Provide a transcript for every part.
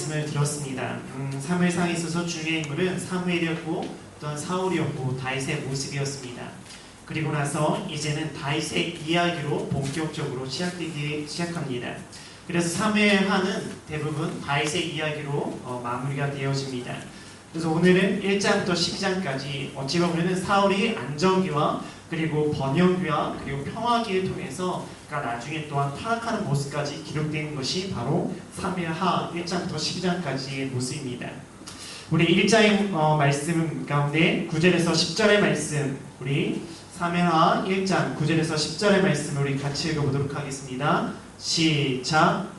말씀을 들었습니다. 사무엘상에 있어서 중요한 인물은 사무엘이었고 또한 사울이었고 다윗의 모습이었습니다. 그리고 나서 이제는 다윗의 이야기로 본격적으로 시작되기 시작합니다. 그래서 사무엘하는 대부분 다윗의 이야기로 마무리가 되어집니다. 그래서 오늘은 1장부터 12장까지 어찌 보면 사울이 안정기와 그리고 번영기와 그리고 평화기를 통해서 나중에 또한 타락하는 모습까지 기록된 것이 바로 사무엘하 1장부터 12장까지의 모습입니다. 우리 1장의 말씀 가운데 9절에서 10절의 말씀, 우리 사무엘하 1장 9절에서 10절의 말씀을 우리 같이 읽어보도록 하겠습니다. 시작.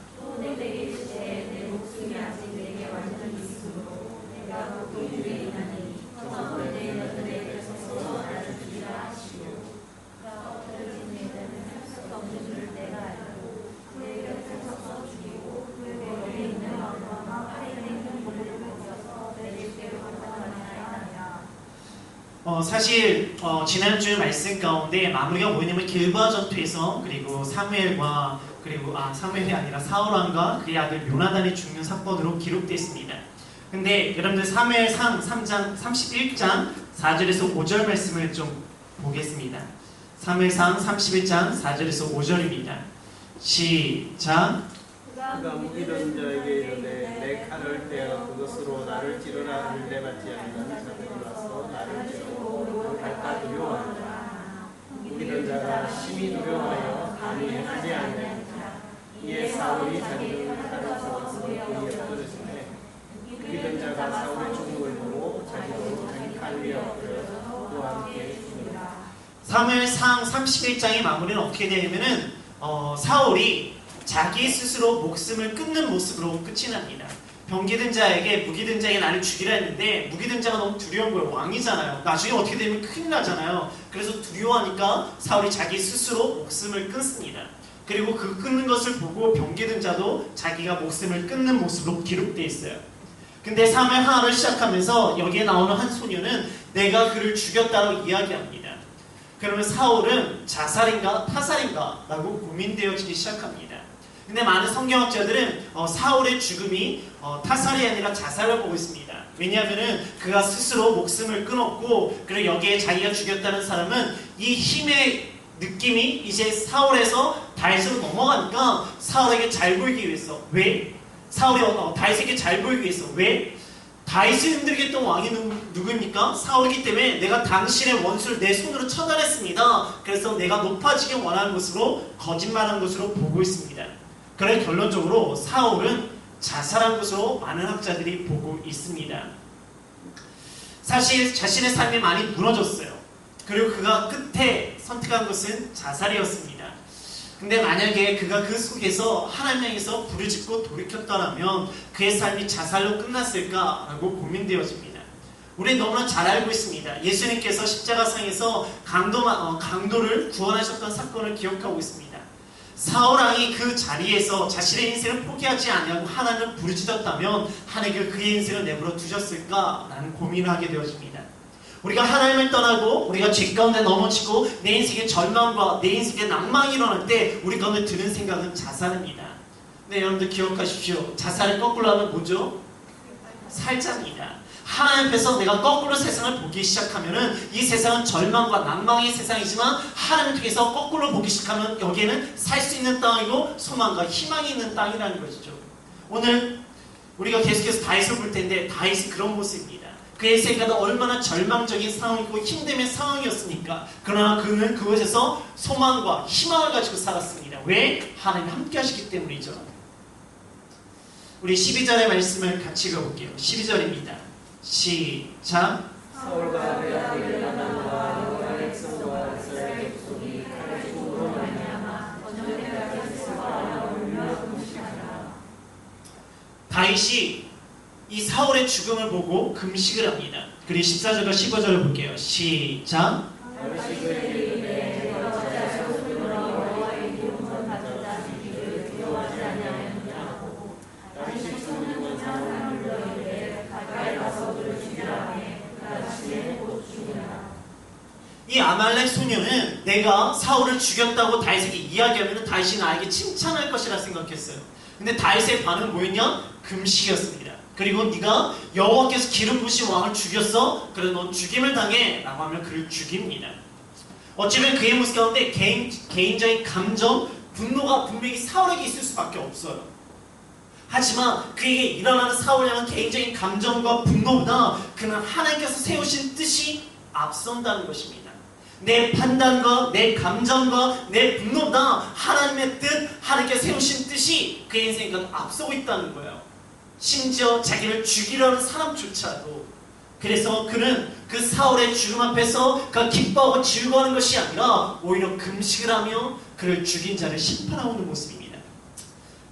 사실 지난주 말씀 가운데 마무리가 뭐냐면 길보아 전투에서 그리고 사무엘과 그리고 사무엘이 아니라 사울왕과 그의 아들 요나단이 죽는 사건으로 기록되어 있습니다. 근데 여러분들 사무엘상 3장 31장 4절에서 5절 말씀을 좀 보겠습니다. 사무엘상 31장 4절에서 5절입니다. 시작. 그가 무기던 자에게 이르되 내 칼을 떼어 그것으로 나를 찌르라 하는데 받지 않는 자들이 와서 나를 찌르고 갈까 두려워하더라. 무기던 자가 심히 두려워하여 감히 하지 않는 이에 사울이 자기를 칼을 잡아서 그에게 엎드렸으되 무기던 자가 사울의 죽음을 보고 자기도 자기 칼 위에 엎드려 그와 함께 죽으라. 사무엘상 31장의 마무리는 어떻게 되냐면은 사울이 자기 스스로 목숨을 끊는 모습으로 끝이 납니다. 병기든 자에게 무기든 자에게 나를 죽이라 했는데 무기든 자가 너무 두려운 거예요. 왕이잖아요. 나중에 어떻게 되면 큰일 나잖아요. 그래서 두려워하니까 사울이 자기 스스로 목숨을 끊습니다. 그리고 그 끊는 것을 보고 병기든 자도 자기가 목숨을 끊는 모습으로 기록되어 있어요. 근데 사무엘 하나를 시작하면서 여기에 나오는 한 소녀는 내가 그를 죽였다고 이야기합니다. 그러면 사울은 자살인가 타살인가 라고 고민되어지기 시작합니다. 근데 많은 성경학자들은 사울의 죽음이 타살이 아니라 자살을 보고 있습니다. 왜냐하면 그가 스스로 목숨을 끊었고 그리고 여기에 자기가 죽였다는 사람은 이 힘의 느낌이 이제 사울에서 다윗으로 넘어가니까 사울에게 잘 보이기 위해서 왜? 사울이 다윗에게 잘 보이기 위해서 왜? 다윗을 힘들게 했던 왕이 누구입니까? 사울이기 때문에 내가 당신의 원수를 내 손으로 처단했습니다. 그래서 내가 높아지길 원하는 것으로 거짓말한 것으로 보고 있습니다. 그래 결론적으로 사울은 자살한 것으로 많은 학자들이 보고 있습니다. 사실 자신의 삶이 많이 무너졌어요. 그리고 그가 끝에 선택한 것은 자살이었습니다. 근데 만약에 그가 그 속에서 하나님 향해서 부르짖고 돌이켰더라면 그의 삶이 자살로 끝났을까라고 고민되어집니다. 우리는 너무나 잘 알고 있습니다. 예수님께서 십자가상에서 강도를 구원하셨던 사건을 기억하고 있습니다. 사울왕이 그 자리에서 자신의 인생을 포기하지 아니하고 하나님을 부르짖었다면 하나님께서 그의 인생을 내버려 두셨을까라는 고민을 하게 되어집니다. 우리가 하나님을 떠나고 우리가 죄 가운데 넘어지고 내 인생의 절망과 내 인생의 낭망이 일어날 때 우리 가운데 드는 생각은 자살입니다. 네, 여러분들 기억하십시오. 자살을 거꾸로 하면 뭐죠? 살자입니다. 하나님 앞에서 내가 거꾸로 세상을 보기 시작하면은 이 세상은 절망과 낭망의 세상이지만 하나님 통해서 거꾸로 보기 시작하면 여기에는 살 수 있는 땅이고 소망과 희망이 있는 땅이라는 것이죠. 오늘 우리가 계속해서 다윗을 볼 텐데 다윗이 그런 모습입니다. 그의 생각은 얼마나 절망적인 상황이고 힘듦의 상황이었습니까? 그러나 그는 그곳에서 소망과 희망을 가지고 살았습니다. 왜? 하나님이 함께 하시기 때문이죠. 우리 12절의 말씀을 같이 읽어볼게요. 12절입니다. 시작. 사울과 그의 아들 요나단과 여호와의 백성과 이스라엘 족속이 칼의 죽음으로 말미암아 저녁에까지 슬퍼하여 울며 금식하라. 다윗이 이 사울의 죽음을 보고 금식을 합니다. 그리고 14절과 15절을 볼게요. 시작. 다윗이 그에게 이르되 내가 어찌하여 소리로 여호와의 이름을 가져다 지키기를 두려워하지 아니하였느냐고. 다윗이 죽는 사람을 불러 이르되 가까이 가서 그를 죽이라 하매 그가 다시에 곧 죽으리라. 이 아말렉 소녀는 내가 사울을 죽였다고 다윗에게 이야기하면 다윗이 나에게 칭찬할 것이라 생각했어요. 근데 다윗의 반응은 뭐였냐? 금식이었습니다. 그리고 네가 여호와께서 기름 부으신 왕을 죽였어? 그래 넌 죽임을 당해 라고 하면 그를 죽입니다. 어찌보면 그의 모습 가운데 개인적인 감정, 분노가 분명히 사울에게 있을 수밖에 없어요. 하지만 그에게 일어나는 사울을 향한 개인적인 감정과 분노보다 그는 하나님께서 세우신 뜻이 앞선다는 것입니다. 내 판단과 내 감정과 내 분노보다 하나님의 뜻, 하나님께서 세우신 뜻이 그의 인생에 앞서고 있다는 거예요. 심지어 자기를 죽이려는 사람조차도. 그래서 그는 그 사울의 죽음 앞에서 그가 기뻐하고 즐거워하는 것이 아니라 오히려 금식을 하며 그를 죽인 자를 심판하고 있는 모습입니다.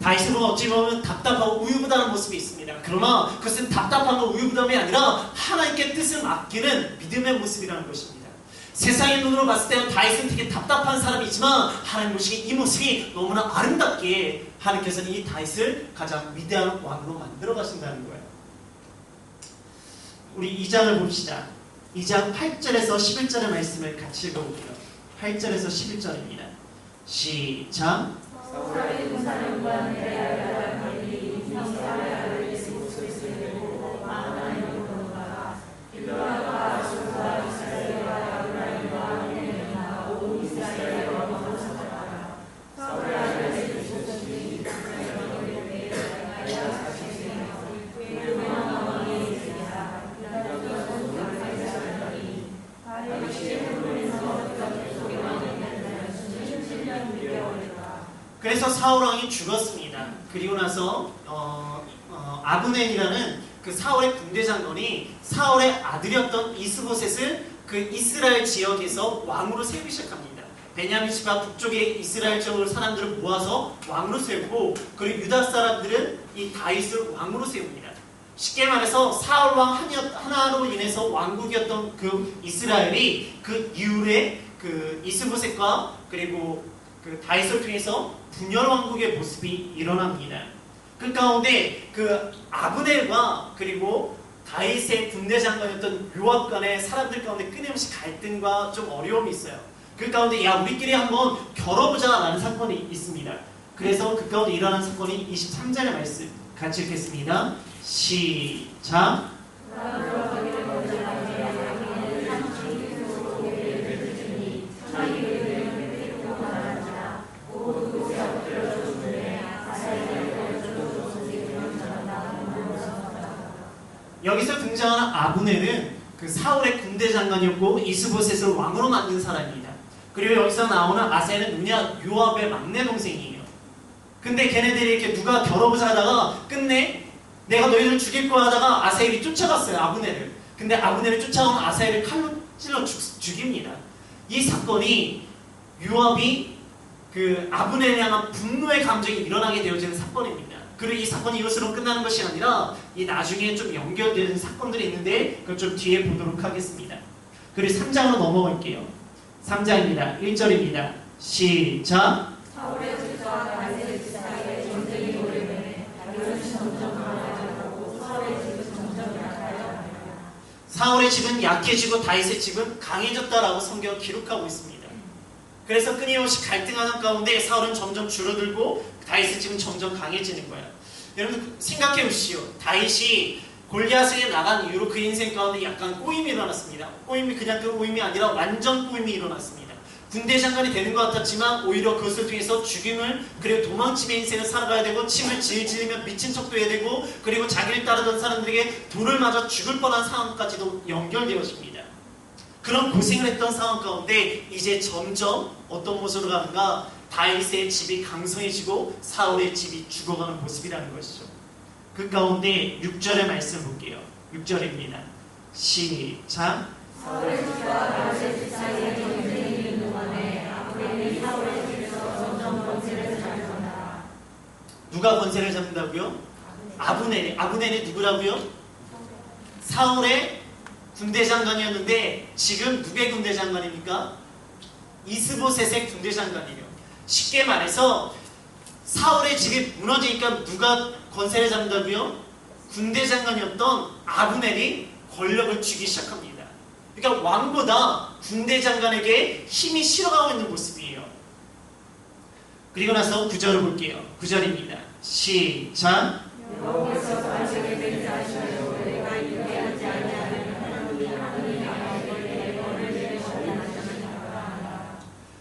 다윗은 어찌 보면 답답하고 우유부단한 모습이 있습니다. 그러나 그것은 답답함과 우유부담이 아니라 하나님께 뜻을 맡기는 믿음의 모습이라는 것입니다. 세상의 눈으로 봤을 때는 다윗은 되게 답답한 사람이지만 하나님 보시기에 이 모습이 너무나 아름답게 하나님께서는 이 다윗을 가장 위대한 왕으로 만들어 가신다는 거예요. 우리 2장을 봅시다. 2장 8절에서 11절의 말씀을 같이 읽어볼게요. 8절에서 11절입니다. 시작. 사울의 군사령과 내야라는 이스라엘을 이스곳을 쓰고 마하나임으로 돌아가 빌라와 아수와 이스라엘과 야브라임과 네네와 온 이스라엘과 모았더라. 사울의 아들 이스보셋이 이스라엘에게 가야 사시세요. 유명한 왕이 있으리라. 빌라가 손을 발사하니 다윗이 헤브론에서 그가 왕이 된 17년 6개월이라. 그래서 사울왕이 죽었습니다. 그리고 나서 아브넬이라는 그 사울의 군대 장관이 사울의 아들이었던 이스보셋을 그 이스라엘 지역에서 왕으로 세우기 시작합니다. 베냐민 지파 북쪽의 이스라엘 지역으로 사람들을 모아서 왕으로 세우고, 그리고 유다 사람들은 이 다윗을 왕으로 세웁니다. 쉽게 말해서 사울 왕 하나로 인해서 왕국이었던 그 이스라엘이 그 이후에 그 이스보셋과 그리고 그 다윗을 통해서 분열 왕국의 모습이 일어납니다. 그 가운데 그 아브넬과 그리고 다윗의 군대 장관이었던 요압 간의 사람들 가운데 끊임없이 갈등과 좀 어려움이 있어요. 그 가운데 야 우리끼리 한번 겨뤄보자 라는 사건이 있습니다. 그래서 그 가운데 일어난 사건이 23절의 말씀 같이 읽겠습니다. 시작. 여기서 등장하는 아브넬은 그 사울의 군대 장관이었고 이스보셋을 왕으로 만든 사람입니다. 그리고 여기서 나오는 아사엘은 누냐? 요압의 막내 동생이에요. 근데 걔네들이 이렇게 누가 겨뤄보자 하다가 끝내 내가 너희를 죽일 거야 하다가 아사엘이 쫓아갔어요. 아브넬을. 근데 아브넬이 쫓아온 아사엘을 칼로 찔러 죽입니다. 이 사건이 요압이 그 아브넬에 향한 분노의 감정이 일어나게 되어지는 사건입니다. 그리고 이 사건이 이것으로 끝나는 것이 아니라 이 나중에 좀 연결되는 사건들이 있는데 그걸 좀 뒤에 보도록 하겠습니다. 그리고 3장으로 넘어갈게요. 3장입니다. 1절입니다. 시작. 사울의 집과 다윗의 집 사이에 전쟁이 오래되매 다윗은 점점 강해지고 사울의 집은 점점 약해져가니라. 사울의 집은 약해지고 다윗의 집은 강해졌다라고 성경은 기록하고 있습니다. 그래서 끊임없이 갈등하는 가운데 사울은 점점 줄어들고 다윗의 집은 점점 강해지는 거예요. 여러분 생각해 보시오. 다윗이 골리앗에게 나간 이후로 그 인생 가운데 약간 꼬임이 일어났습니다. 꼬임이 그냥 그 꼬임이 아니라 완전 꼬임이 일어났습니다. 군대 장관이 되는 것 같았지만 오히려 그것을 통해서 죽임을 그리고 도망침의 인생을 살아가야 되고 침을 질질리며 미친 척도 해야 되고 그리고 자기를 따르던 사람들에게 돌을 맞아 죽을 뻔한 상황까지도 연결되어집니다. 그런 고생을 했던 상황 가운데 이제 점점 어떤 모습으로 가는가? 다윗의 집이 강성해지고 사울의 집이 죽어가는 모습이라는 것이죠. 그 가운데 6절의 말씀 볼게요. 6절입니다. 시작. 사울의 집과 다윗의 집 사이에 전쟁이 있는 동안에 아브넬이 사울의 집에서 점점 권세를 잡는다. 누가 권세를 잡는다고요? 아브넬이. 아브넬이 누구라고요? 사울의 군대 장관이었는데 지금 누구의 군대 장관입니까? 이스보셋의 군대 장관이에요. 쉽게 말해서 사울의 집이 무너지니까 누가 권세를 잡는다고요? 군대 장관이었던 아브넬이 권력을 쥐기 시작합니다. 그러니까 왕보다 군대 장관에게 힘이 실어가고 있는 모습이에요. 그리고 나서 9절을 볼게요. 9절입니다. 시작. 여호와께서 당신에게 맹세하시되 내가 인내하지 아니하는 하나님이 나에게 벌을 내리시리라 하셨느니라.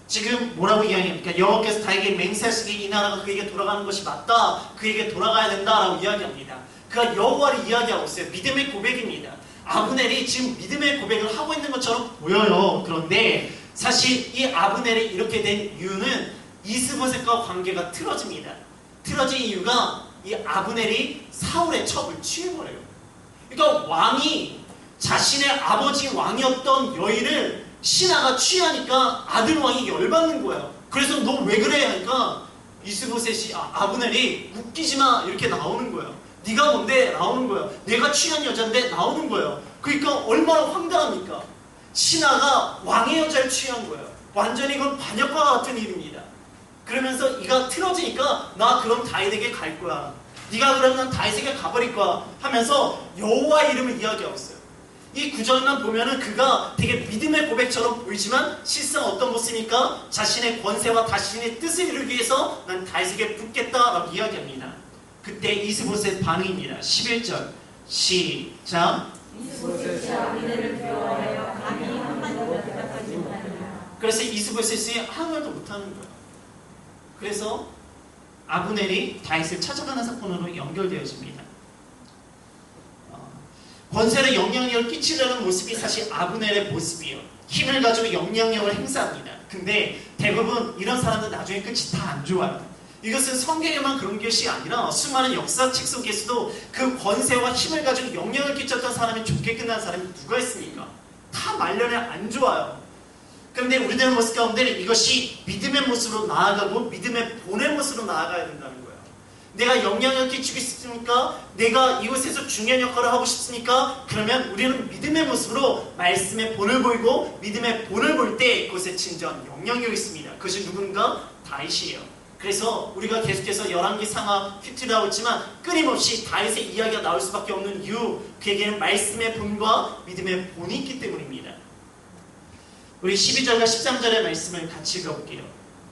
지금 뭐라고 이야기합니까? 여호와께서 다에게 맹세하시기 이 나라가 그에게 돌아가는 것이 맞다. 그에게 돌아가야 된다라고 이야기합니다. 그가 여호와를 이야기하고 있어요. 믿음의 고백입니다. 아브넬이 지금 믿음의 고백을 하고 있는 것처럼 보여요. 그런데 사실 이 아브넬이 이렇게 된 이유는 이스보셋과 관계가 틀어집니다. 틀어진 이유가 이 아브넬이 사울의 첩을 취해버려요. 그러니까 왕이 자신의 아버지 왕이었던 여인을 신하가 취하니까 아들 왕이 열받는 거예요. 그래서 너 왜 그래? 하니까 이스보셋이 아브넬이 웃기지마 이렇게 나오는 거예요. 네가 뭔데? 나오는 거예요. 내가 취한 여잔데 나오는 거예요. 그러니까 얼마나 황당합니까? 신하가 왕의 여자를 취한 거예요. 완전히 이건 반역과 같은 일입니다. 그러면서 이가 틀어지니까 나 그럼 다윗에게 갈 거야. 네가 그러면 다윗에게 가버릴 거야 하면서 여호와 이름을 이야기하고 있어요. 이 구절만 보면은 그가 되게 믿음의 고백처럼 보이지만 실상 어떤 모습입니까? 자신의 권세와 자신의 뜻을 이루기 위해서 난 다윗에게 붙겠다라고 이야기합니다. 그때 이스보셋 반응입니다. 11절 시작. 이스보셋이 아브넬을 두려워하여 감히 한마디도 대답하지 못하니라. 그래서 이스보셋이 아무 말도 못하는 거예요. 그래서 아브넬이 다윗을 찾아가는 사건으로 연결되어집니다. 권세를 영향력을 끼치려는 모습이 사실 아브넬의 모습이에요. 힘을 가지고 영향력을 행사합니다. 근데 대부분 이런 사람들 나중에 끝이 다 안 좋아요. 이것은 성경에만 그런 것이 아니라 수많은 역사책 속에서도 그 권세와 힘을 가지고 영향을 끼쳤던 사람이 좋게 끝난 사람이 누가 있습니까? 다 말년에 안 좋아요. 그런데 우리들의 모습 가운데는 이것이 믿음의 모습으로 나아가고 믿음의 본의 모습으로 나아가야 된다는 거예요. 내가 영향을 끼치고 있습니까? 내가 이곳에서 중요한 역할을 하고 싶습니까? 그러면 우리는 믿음의 모습으로 말씀의 본을 보이고 믿음의 본을 볼 때 그것에 진정한 영향력이 있습니다. 그것이 누군가? 다윗이에요. 그래서 우리가 계속해서 열왕기 상하 휘트라고 했지만 끊임없이 다윗의 이야기가 나올 수밖에 없는 이유, 그에게는 말씀의 본과 믿음의 본이 있기 때문입니다. 우리 12절과 13절의 말씀을 같이 읽어볼게요.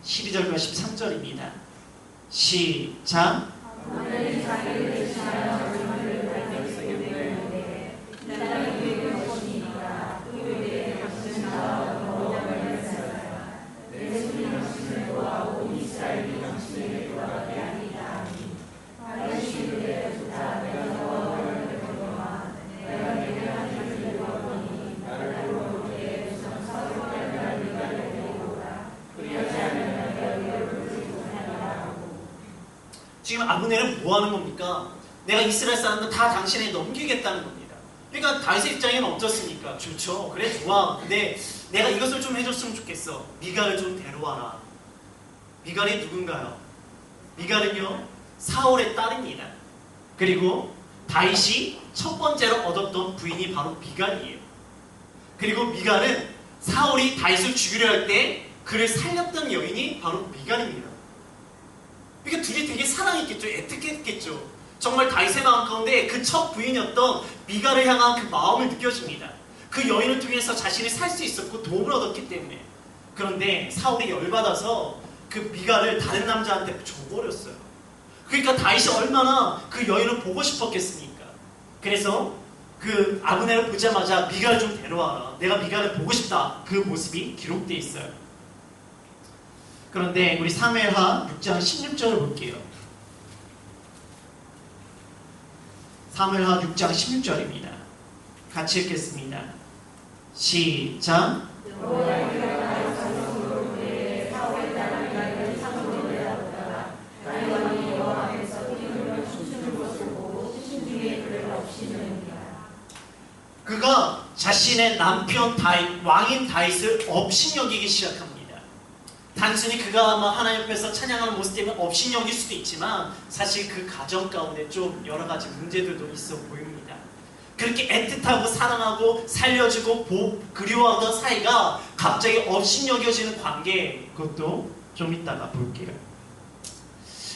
12절과 13절입니다. 시작. 아브넬이 자기를 대신하여 주님을 발견했는데 나는 그에게 없으니까 그에게 당신은 나와 너와를 맹세하라. 내 손이 당신을 도와오 이스라엘이 당신에게 돌아가게 하리이다. 다윗이 이르되 좋다. 내가 너와 너를 배우노라. 내가 내게 하나님을 이루었더니 나를 돌아오게 우선 사울과 내가 네가 되리오라. 그리하지 않으면 내가 너를 부르지 못하리라. 지금 아브넬은 뭐 하는 겁니까? 내가 이스라엘 사람들 다 당신에게 넘기겠다는 겁니다. 그러니까 다윗의 입장에는 어떻습니까? 좋죠. 그래 좋아. 근데 내가 이것을 좀 해줬으면 좋겠어. 미갈을 좀 데려와라. 미갈이 누군가요? 미갈은요 사울의 딸입니다. 그리고 다윗이 첫 번째로 얻었던 부인이 바로 미갈이에요. 그리고 미갈은 사울이 다윗을 죽이려 할 때 그를 살렸던 여인이 바로 미갈입니다. 그러니까 둘이 되게 사랑했겠죠. 애틋했겠죠. 정말 다윗의 마음 가운데 그 첫 부인이었던 미갈을 향한 그 마음을 느껴집니다. 그 여인을 통해서 자신이 살 수 있었고 도움을 얻었기 때문에. 그런데 사울이 열받아서 그 미갈을 다른 남자한테 줘버렸어요. 그러니까 다윗이 얼마나 그 여인을 보고 싶었겠습니까? 그래서 그 아브넬을 보자마자 미갈을 좀 데려와라. 내가 미갈을 보고 싶다. 그 모습이 기록되어 있어요. 그런데 우리 사무엘하 6장 16절을 볼게요. 사무엘하 6장 16절입니다. 같이 읽겠습니다. 시작. 그가 자신의 남편 다윗, 왕인 다윗을 업신여기기 시작합니다. 단순히 그가 아마 하나님 앞에서 찬양하는 모습 때문에 업신여길 수도 있지만 사실 그 가정 가운데 좀 여러 가지 문제들도 있어 보입니다. 그렇게 애틋하고 사랑하고 살려주고 그리워하던 사이가 갑자기 업신여겨지는 관계, 그것도 좀 이따가 볼게요.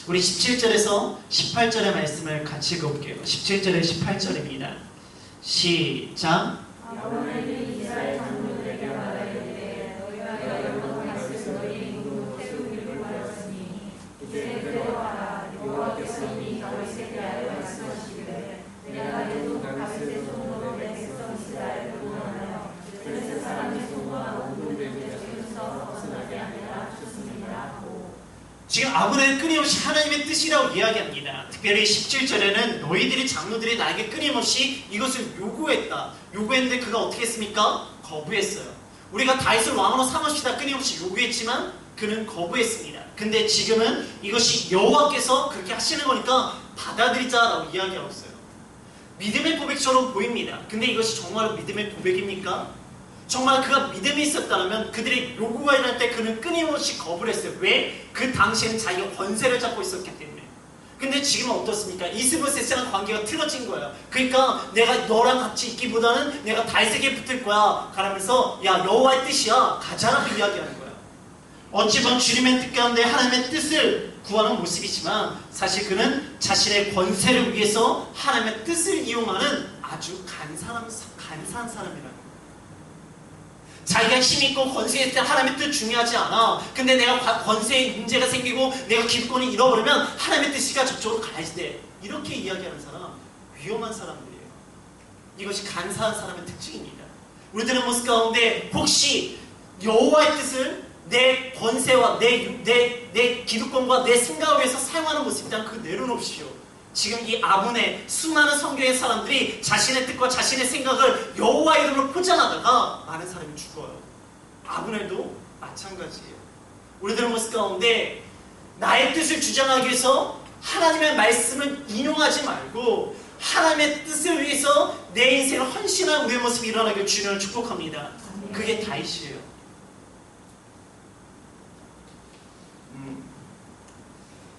우리 17절에서 18절의 말씀을 같이 읽어볼게요. 17절에 18절입니다. 시작. 아브넬이 이스라엘 장로들에게 말하되 너희가 여러분 다시 너희 임금으로 태우기를 바랐으니 이제 들어와라. 여호와께서 지금 아브넬은 끊임없이 하나님의 뜻이라고 이야기합니다. 특별히 17절에는 너희들이 장로들이 나에게 끊임없이 이것을 요구했는데 그가 어떻게 했습니까? 거부했어요. 우리가 다윗을 왕으로 삼읍시다 끊임없이 요구했지만 그는 거부했습니다. 근데 지금은 이것이 여호와께서 그렇게 하시는 거니까 받아들이자라고 이야기하고 있어요. 믿음의 고백처럼 보입니다. 근데 이것이 정말 믿음의 고백입니까? 정말 그가 믿음이 있었다면 그들의 요구가 일어날 때 그는 끊임없이 거부를 했어요. 왜? 그 당시에는 자기가 권세를 잡고 있었기 때문에. 근데 지금은 어떻습니까? 이스보셋이랑 관계가 틀어진 거예요. 그러니까 내가 너랑 같이 있기보다는 내가 다윗에게 붙을 거야. 그러면서 야 여호와의 뜻이야. 가자라고 이야기하는 거예요. 어찌 보면 주님의 뜻 가운데 하나님의 뜻을 구하는 모습이지만 사실 그는 자신의 권세를 위해서 하나님의 뜻을 이용하는 아주 간사한 사람이라는 거예요. 자기가 힘있고 권세에 대한 하나님의 뜻 중요하지 않아. 근데 내가 권세에 문제가 생기고 내가 기득권을 잃어버리면 하나님의 뜻이가 저쪽으로 가야지 돼. 이렇게 이야기하는 사람 위험한 사람들이에요. 이것이 간사한 사람의 특징입니다. 우리들의 모습 가운데 혹시 여호와의 뜻을 내 권세와 내 기득권과 내 생각을 위해서 사용하는 모습이라면 그 내려놓으십시오. 지금 이 아브넬 수많은 성경의 사람들이 자신의 뜻과 자신의 생각을 여호와 이름으로 포장하다가 많은 사람이 죽어요. 아브넬도 마찬가지예요. 우리들의 모습 가운데 나의 뜻을 주장하기 위해서 하나님의 말씀을 인용하지 말고 하나님의 뜻을 위해서 내 인생을 헌신한 우리의 모습이 일어나길 주님을 축복합니다. 그게 다윗이에요.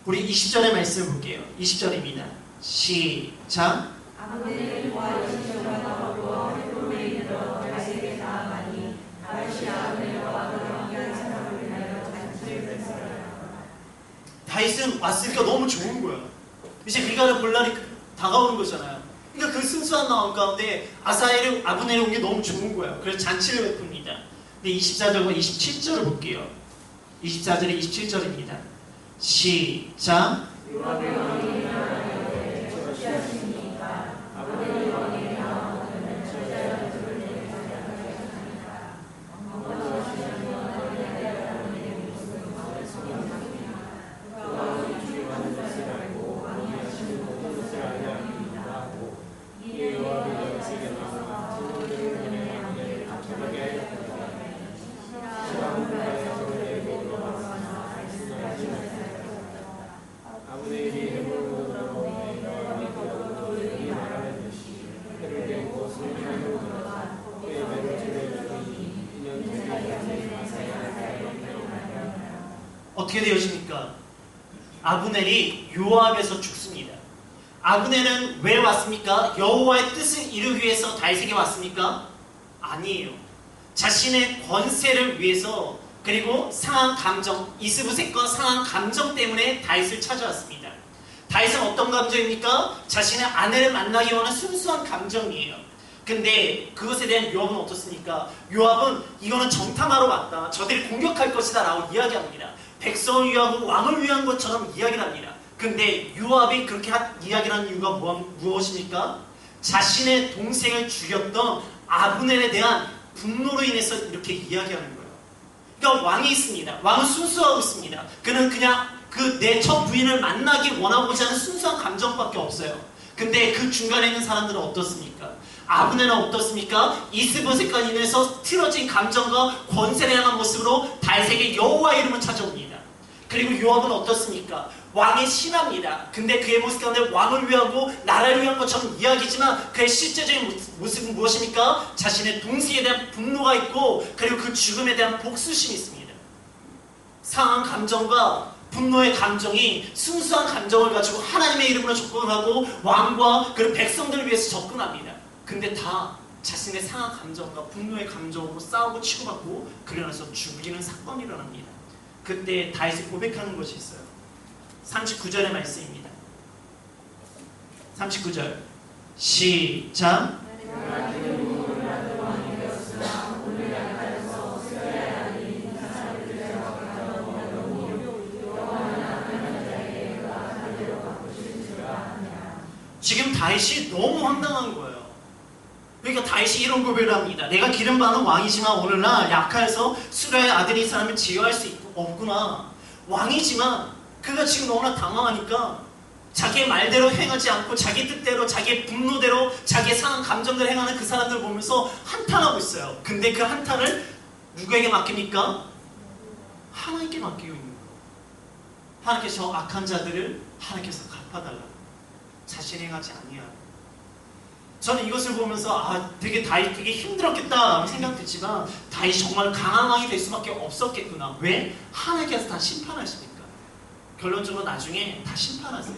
우리 20절의 말씀을 볼게요. 20절입니다. 시작. 아브넬이 여호와의 진실과 나오고 헤브론에 이르러 다윗에게 나아가니 다윗이 아브넬과 그를 왕위한 사람을 위하여 잔치를 베풀었더라. 다윗은 왔으니까 너무 좋은 거야. 이제 비가를 볼 날이 다가오는 거잖아요. 그러니까 그 순수한 마음 가운데 아브넬이 온 게 너무 좋은 거예요. 그래서 잔치를 베풉니다. 근데 24절과 27절을 볼게요. 24절에 27절입니다. 시작. 요압의 왕이 나라에 취하시니까 아브넬이 왕에게 나오거든 저자의 둘을 내게 가져가셨습니다. 왕보다 하시는 원하는 아브넬의 모습은 마음에 성령합니다. 그가 왕이 주임하는 것을 알고 왕이 하시는 모든 것을 알게 합니다. 이에 요압이 다윗에게 나와 증거들을 보내 왕에게 답답하게 하였더라. 시라문가의 아브넬에게 물어봤으나 다윗은 알지 못하였다. 아브넬이 헤브론으로 돌아오니 요압이 그에게 말하였듯이 해를 대고 승리하여 들어가 그의 배를 찔러주니 이는 자기가 어떻게 되어집니까? 아브넬이 요압에서 죽습니다. 아브넬은 왜 왔습니까? 여호와의 뜻을 이루기 위해서 다윗에게 왔습니까? 아니에요. 자신의 권세를 위해서 그리고 상한 감정, 이스보셋과 상한 감정 때문에 다윗을 찾아왔습니다. 다윗은 어떤 감정입니까? 자신의 아내를 만나기 원하는 순수한 감정이에요. 근데 그것에 대한 요압은 어떻습니까? 요압은 이거는 정탐하러 왔다. 저들이 공격할 것이다 라고 이야기합니다. 백성을 위하고 왕을 위한 것처럼 이야기를 합니다. 근데 요압이 그렇게 이야기를 하는 이유가 무엇입니까? 자신의 동생을 죽였던 아브넬에 대한 분노로 인해서 이렇게 이야기하는 거예요. 그러니까 왕이 있습니다. 왕은 순수하고 있습니다. 그는 그냥 그 내 첫 부인을 만나기 원하고자 하는 순수한 감정밖에 없어요. 근데 그 중간에 있는 사람들은 어떻습니까? 아브넬은 어떻습니까? 이스보셋과 인해서 틀어진 감정과 권세를 향한 모습으로 다윗에게 여호와 이름을 찾아옵니다. 그리고 요압은 어떻습니까? 왕의 신하입니다. 근데 그의 모습 가운데 왕을 위하고 나라를 위한 것처럼 이야기지만 그의 실제적인 모습은 무엇입니까? 자신의 동생에 대한 분노가 있고 그리고 그 죽음에 대한 복수심이 있습니다. 상한 감정과 분노의 감정이 순수한 감정을 가지고 하나님의 이름으로 접근하고 왕과 그리고 백성들을 위해서 접근합니다. 근데 다 자신의 상한 감정과 분노의 감정으로 싸우고 치고받고 그러면서 죽이는 사건이 일어납니다. 그때 다윗이 고백하는 것이 있어요. 39절의 말씀입니다. 39절 시작. 지금 다윗이 너무 황당한 거예요. 그러니까 다윗이 이런 고백을 합니다. 내가 기름받은 왕이지만 오늘날 약하여서 수라의 아들이 이 사람을 제어할 수 없구나. 왕이지만 그가 지금 너무나 당황하니까 자기의 말대로 행하지 않고 자기 뜻대로 자기의 분노대로 자기의 상한 감정대로 행하는 그 사람들을 보면서 한탄하고 있어요. 근데 그 한탄을 누구에게 맡깁니까? 하나님께 맡기고 있는 거예요. 하나님께서 저 악한 자들을 하나님께서 갚아달라고. 자신이 행하지 아니하고. 저는 이것을 보면서 되게 다윗 되게 힘들었겠다라는 생각했지만 다윗이 정말 강한 왕이 될 수밖에 없었겠구나. 왜? 하나님께서 다 심판하시니까. 결론적으로 나중에 다 심판하세요.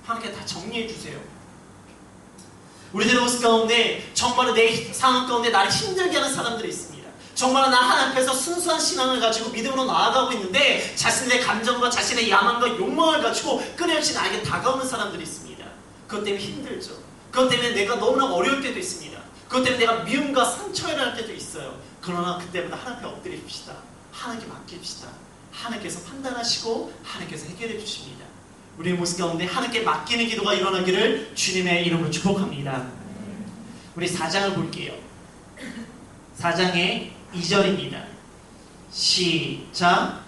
하나님께서 다 정리해 주세요. 우리들의 모습 가운데 정말 내 상황 가운데 나를 힘들게 하는 사람들이 있습니다. 정말 나 하나님 앞에서 순수한 신앙을 가지고 믿음으로 나아가고 있는데 자신의 감정과 자신의 야망과 욕망을 가지고 끊임없이 나에게 다가오는 사람들이 있습니다. 그것 때문에 힘들죠. 그것 때문에 내가 너무나 어려울 때도 있습니다. 그것 때문에 내가 미움과 상처를 할 때도 있어요. 그러나 그때마다 하나님 앞에 엎드립시다. 하나님께 맡깁시다. 하나님께서 판단하시고 하나님께서 해결해 주십니다. 우리의 모습 가운데 하나님께 맡기는 기도가 일어나기를 주님의 이름으로 축복합니다. 우리 4장을 볼게요. 4장의 2절입니다. 시작.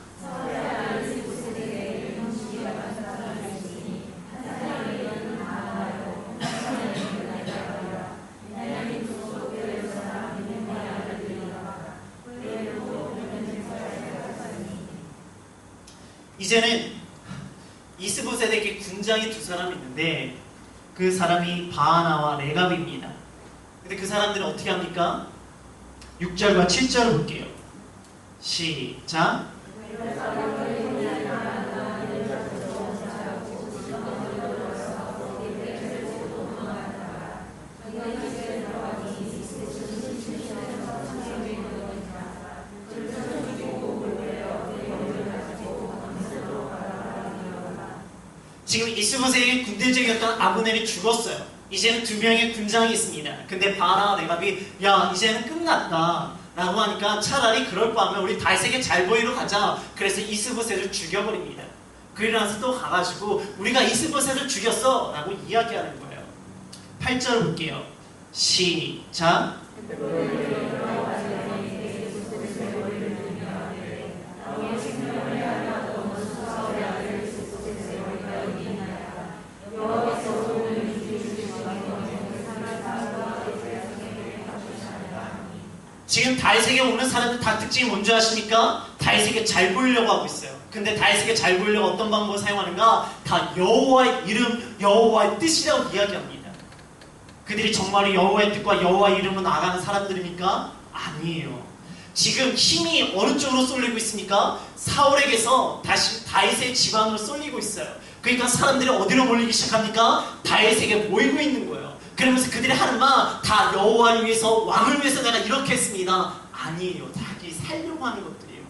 이제는 이스보셋에게 군장이 두 사람이 있는데 그 사람이 바하나와 레갑입니다. 근데 그 사람들은 어떻게 합니까? 6절과 7절을 볼게요. 시작. 지금 이스보셋에게 군대적이었던 아브넬이 죽었어요. 이제는 두 명의 군장이 있습니다. 근데 바하나와 레갑이 야 이제는 끝났다 라고 하니까 차라리 그럴 바하면 우리 다윗에게 잘 보이러 가자. 그래서 이스보셋을 죽여버립니다. 그리고 나서 또 가가지고 우리가 이스보셋을 죽였어 라고 이야기하는 거예요. 8절 볼게요. 시작. 지금 다윗에게 오는 사람들 다 특징이 뭔지 아십니까? 다윗에게 잘 보이려고 하고 있어요. 근데 다윗에게 잘 보이려고 어떤 방법을 사용하는가? 다 여호와의 이름, 여호와의 뜻이라고 이야기합니다. 그들이 정말 여호와의 뜻과 여호와의 이름으로 나아가는 사람들입니까? 아니에요. 지금 힘이 어느 쪽으로 쏠리고 있습니까? 사울에게서 다시 다윗의 지방으로 쏠리고 있어요. 그러니까 사람들이 어디로 몰리기 시작합니까? 다윗에게 모이고 있는 거예요. 그러면서 그들이 하는 말 다 여호와를 위해서 왕을 위해서 내가 이렇게 했습니다. 아니에요. 자기 살려고 하는 것들이에요.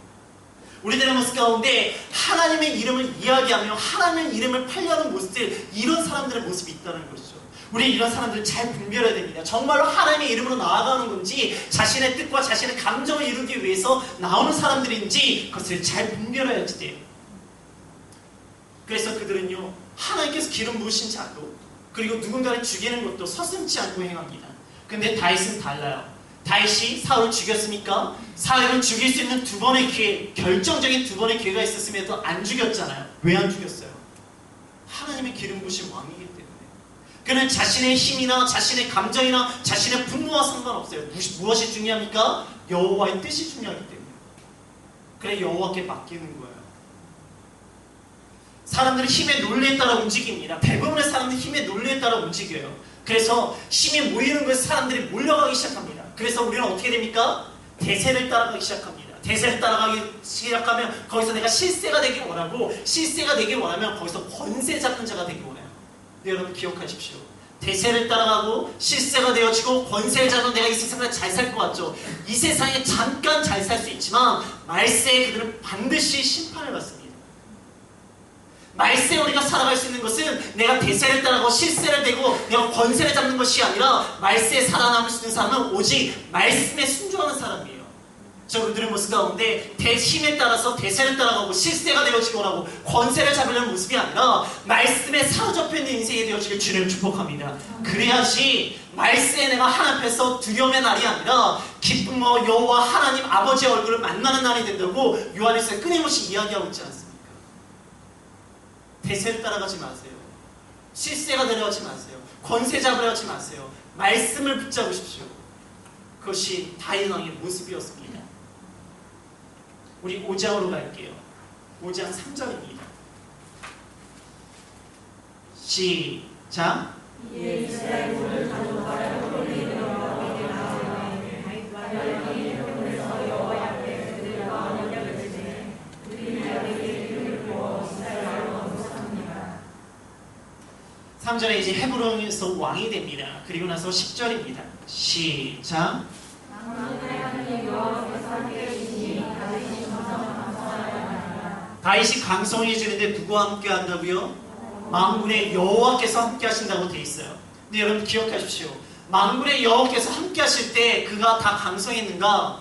우리들의 모습 가운데 하나님의 이름을 이야기하며 하나님의 이름을 팔려는 모습들, 이런 사람들의 모습이 있다는 것이죠. 우리 이런 사람들을 잘 분별해야 됩니다. 정말로 하나님의 이름으로 나아가는 건지 자신의 뜻과 자신의 감정을 이루기 위해서 나오는 사람들인지 그것을 잘 분별해야지 돼요. 그래서 그들은요 하나님께서 기름 부으신 자도 그리고 누군가를 죽이는 것도 서슴지 않고 행합니다. 근데 다윗은 달라요. 다윗이 사울을 죽였습니까? 사울을 죽일 수 있는 두 번의 기회, 결정적인 두 번의 기회가 있었음에도 안 죽였잖아요. 왜 안 죽였어요? 하나님의 기름 부으신 왕이기 때문에. 그는 자신의 힘이나 자신의 감정이나 자신의 분노와 상관없어요. 무엇이 중요합니까? 여호와의 뜻이 중요하기 때문에. 그래 여호와께 맡기는 거예요. 사람들은 힘의 논리에 따라 움직입니다. 대부분의 사람들은 힘의 논리에 따라 움직여요. 그래서 힘이 모이는 것에 사람들이 몰려가기 시작합니다. 그래서 우리는 어떻게 됩니까? 대세를 따라가기 시작합니다. 대세를 따라가기 시작하면 거기서 내가 실세가 되길 원하고 실세가 되길 원하면 거기서 권세 잡는 자가 되길 원해요. 네, 여러분 기억하십시오. 대세를 따라가고 실세가 되어지고 권세를 잡으면 내가 이 세상에 잘 살 것 같죠. 이 세상에 잠깐 잘 살 수 있지만 말세에 그들은 반드시 심판을 받습니다. 말세에 우리가 살아갈 수 있는 것은 내가 대세를 따라가고 실세를 대고 내가 권세를 잡는 것이 아니라 말세에 살아남을 수 있는 사람은 오직 말씀에 순종하는 사람이에요. 저분들의 모습 가운데 힘에 따라서 대세를 따라가고 실세가 되어지고 하고 권세를 잡으려는 모습이 아니라 말씀에 사로잡혀 있는 인생이 되어지길 주님을 축복합니다. 그래야지 말세에 내가 하나님 앞에서 두려움의 날이 아니라 기쁨과 여호와 하나님 아버지의 얼굴을 만나는 날이 된다고 요한일서에 끊임없이 이야기하고 있지 않습니까? 대세를 따라가지 마세요. 실세가 되려가지 마세요. 권세 잡으려 하지 마세요. 말씀을 붙잡으십시오. 그것이 다윗 왕의 모습이었습니다. 우리 5장으로 갈게요. 5장 3절입니다. 시작. 삼절에 이제 헤브론에서 왕이 됩니다. 그리고 나서 10절입니다. 시작. 다윗이 강성해지는데 누구와 함께 한다고요? 만군의 여호와께서 함께 하신다고 되어 있어요. 근데 여러분 기억하십시오. 만군의 여호와께서 함께 하실 때 그가 다 강성했는가?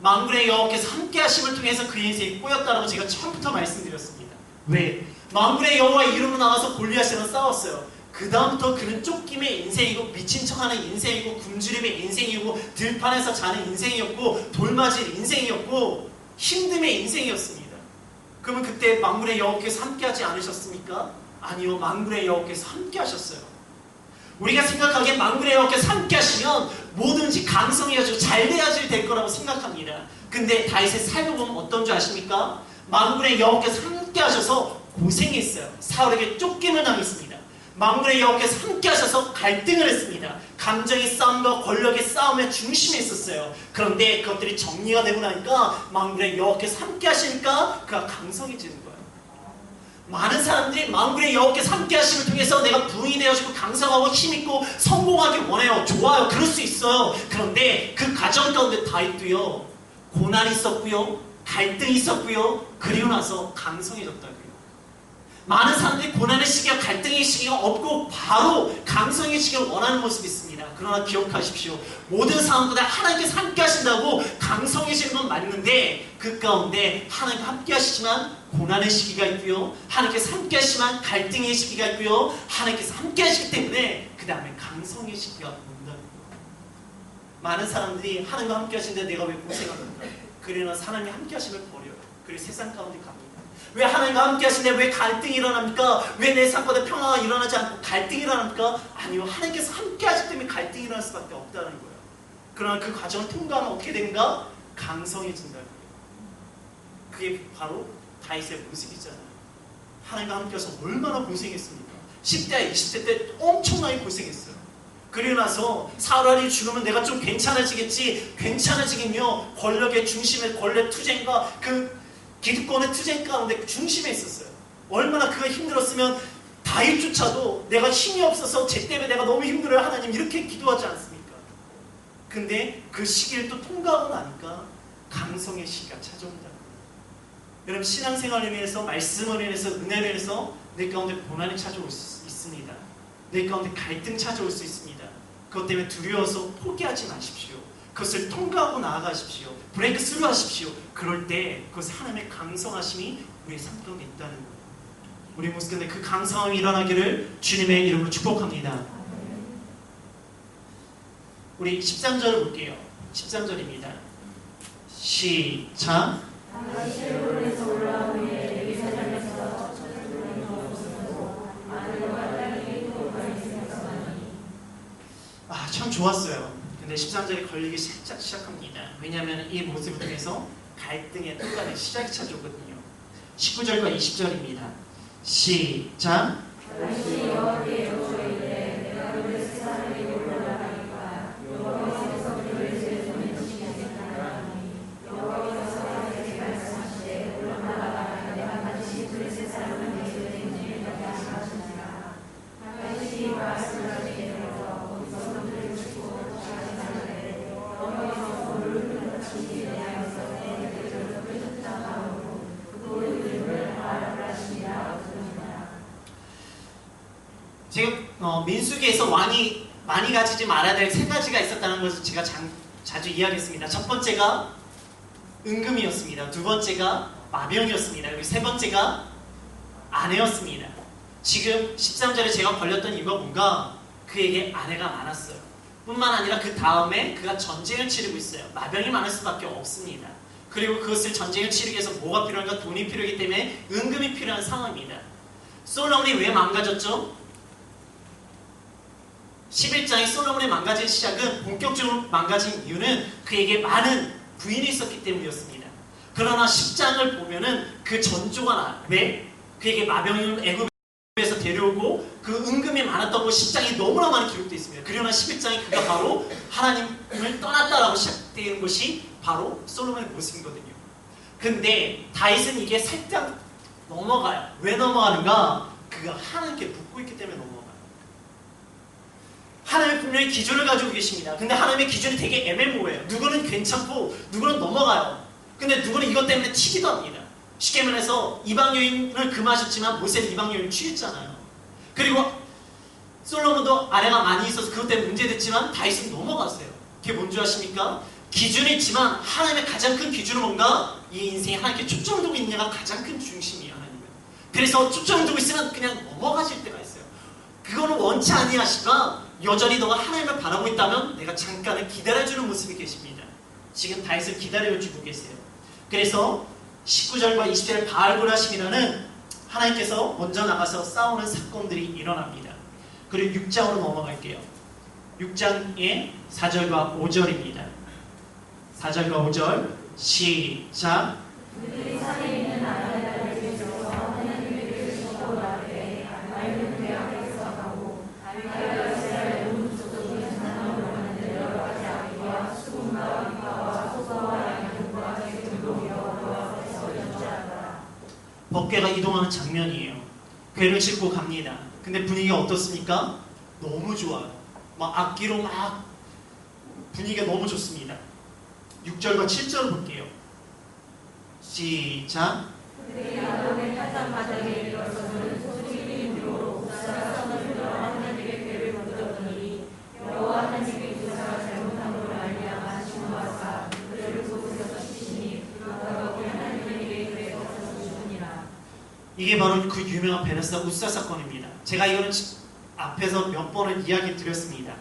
만군의 여호와께서 함께 하심을 통해서 그 인생이 꼬였다라고 제가 처음부터 말씀드렸습니다. 왜? 만군의 여호와의 이름으로 나가서 골리앗이랑 싸웠어요. 그 다음부터 그는 쫓김의 인생이고 미친 척하는 인생이고 굶주림의 인생이고 들판에서 자는 인생이었고 돌맞을 인생이었고 힘듦의 인생이었습니다. 그러면 그때 만군의 여호와께서 함께하지 않으셨습니까? 아니요, 만군의 여호와께서 함께하셨어요. 우리가 생각하기에 만군의 여호와께서 함께하시면 뭐든지 강성해가지고 잘 돼야지 될 거라고 생각합니다. 근데 다윗의 삶을 보면 어떤 줄 아십니까? 만군의 여호와께서 함께하셔서 고생했어요. 사울에게 쫓김을 당했습니다. 만군의 여호와께서 함께하셔서 갈등을 했습니다. 감정의 싸움과 권력의 싸움의 중심에 있었어요. 그런데 그것들이 정리가 되고 나니까 만군의 여호와께서 함께하시니까 그가 강성해지는 거예요. 많은 사람들이 만군의 여호와께서 함께하심을 통해서 내가 부흥이 되어지고 강성하고 힘있고 성공하기 원해요. 좋아요. 그럴 수 있어요. 그런데 그 과정 가운데 다윗도요, 고난이 있었고요, 갈등이 있었고요, 그리고 나서 강성해졌다고요. 많은 사람들이 고난의 시기와 갈등의 시기가 없고 바로 강성의 시기를 원하는 모습이 있습니다. 그러나 기억하십시오. 모든 상황보다 하나님께서 함께 하신다고 강성해지는 건 맞는데 그 가운데 하나님과 함께 하시지만 고난의 시기가 있고요. 하나님께서 함께 하시지만 갈등의 시기가 있고요. 하나님께서 함께 하시기 때문에 그 다음에 강성의 시기가 온다는 거예요. 많은 사람들이 하나님과 함께 하시는데 내가 왜 고생하는가? 그러나 하나님이 함께 하심을 버려요. 그리고 세상 가운데 갑니다. 왜 하나님과 함께 하시는데 왜 갈등이 일어납니까? 왜 내 삶 가운데 평화가 일어나지 않고 갈등이 일어납니까? 아니요, 하나님께서 함께 하시기 때문에 갈등이 일어날 수밖에 없다는 거예요. 그러나 그 과정을 통과하면 어떻게 되는가? 강성해진다는 거예요. 그게 바로 다윗의 모습이잖아요. 하나님과 함께 해서 얼마나 고생했습니까? 10대, 20대 때 엄청나게 고생했어요. 그리고 나서 사울이 죽으면 내가 좀 괜찮아지겠지. 괜찮아지긴요, 권력의 중심에 권력 투쟁과 그 기득권의 투쟁 가운데 중심에 있었어요. 얼마나 그가 힘들었으면 다윗조차도 내가 힘이 없어서 쟤 때문에 내가 너무 힘들어요 하나님 이렇게 기도하지 않습니까? 근데 그 시기를 또 통과하고 나니까 강성의 시기가 찾아온다. 여러분 신앙생활을 위해서 말씀을 위해서 은혜를 위해서 내 가운데 고난이 찾아올 수 있습니다. 내 가운데 갈등 찾아올 수 있습니다. 그것 때문에 두려워서 포기하지 마십시오. 그것을 통과하고 나아가십시오. 브레이크 스루 하십시오. 그럴 때 그것은 하나님의 강성하심이 우리의 삶 가운데 있다는 거예요. 우리 모습 가운데 그 강성함이 일어나기를 주님의 이름으로 축복합니다. 우리 13절을 볼게요. 13절입니다. 시작. 참 좋았어요. 근데 13절에 걸리기 살짝 시작합니다. 왜냐하면 이 모습을 통해서 갈등의 통과의 시작이 찾아오거든요. 19절과 20절입니다. 시작. 제가 민수기에서 왕이 많이 가지지 말아야 될 세 가지가 있었다는 것을 제가 자주 이야기했습니다. 첫 번째가 은금이었습니다. 두 번째가 마병이었습니다. 그리고 세 번째가 아내였습니다. 지금 13절에 제가 걸렸던 이유가 뭔가 그에게 아내가 많았어요. 뿐만 아니라 그 다음에 그가 전쟁을 치르고 있어요. 마병이 많을 수밖에 없습니다. 그리고 그것을 전쟁을 치르기 위해서 뭐가 필요한가? 돈이 필요하기 때문에 은금이 필요한 상황입니다. 솔로몬이 왜 망가졌죠? 11장이 솔로몬이 망가진 시작은, 본격적으로 망가진 이유는 그에게 많은 부인이 있었기 때문이었습니다. 그러나 10장을 보면은 그 전조가 나. 왜? 그에게 마병을 애굽에서 데려오고 그 은금이 많았다고 10장이 너무나 많이 기록되어 있습니다. 그러나 11장이 그가 바로 하나님을 떠났다라고 시작되는 것이 바로 솔로몬의 모습이거든요. 근데 다윗은 이게 살짝 넘어가요. 왜 넘어가는가? 그가 하나님께 묻고 있기 때문에 넘어가요. 하나님의 분명히 기준을 가지고 계십니다. 근데 하나님의 기준이 되게 애매모호해요. 누구는 괜찮고 누구는 넘어가요. 근데 누구는 이것 때문에 튀기도 합니다. 쉽게 말해서 이방 여인을 금하셨지만 모세는 이방 여인을 취했잖아요. 그리고 솔로몬도 아내가 많이 있어서 그것 때문에 문제됐지만 다윗은 넘어갔어요. 그게 뭔지 아십니까? 기준이 있지만 하나님의 가장 큰 기준은 뭔가? 이 인생에 하나님께 초점을 두고 있느냐가 가장 큰 중심이에요. 하나님은. 그래서 초점을 두고 있으면 그냥 넘어가실 때가 있어요. 그거는 원치 아니하시가 여전히 너가 하나님을 바라고 있다면 내가 잠깐은 기다려주는 모습이 계십니다. 지금 다윗을 기다려주고 계세요. 그래서 19절과 20절 바알고라심이라는 하나님께서 먼저 나가서 싸우는 사건들이 일어납니다. 그리고 6장으로 넘어갈게요. 6장의 4절과 5절입니다. 4절과 5절 시작. 그들이 산에 있는 아라다를 들여서 하나님의 길을 걷고 나되 맑은 배 앞에서 가고 다윗과 이스라엘 온 족속이 전함으로 가는 여러 가지 아기와 수금과 비파와 소가와 양들과 개들도 여호와 앞에서 연주하더라. 법궤가 이동하는 장면이에요. 궤를 싣고 갑니다. 근데 분위기가 어떻습니까? 너무 좋아요. 막 악기로 막 분위기가 너무 좋습니다. 6절과 7절을 볼게요. 시작. 그들이 아론의 타작 바닥에 이르러서는 소질이 힘으로 우사성을 들어 하나님의 궤를 건졌더니 여호와 하나님의 기사가 잘못함으로 말미암아 진노하사 그들을 그곳에서 치시니 그가 거기 하나님의 궤에 걷어서 죽으니라. 이게 바로 그 유명한 베레사 우사 사건입니다. 제가 이거는 앞에서 몇 번을 이야기 드렸습니다.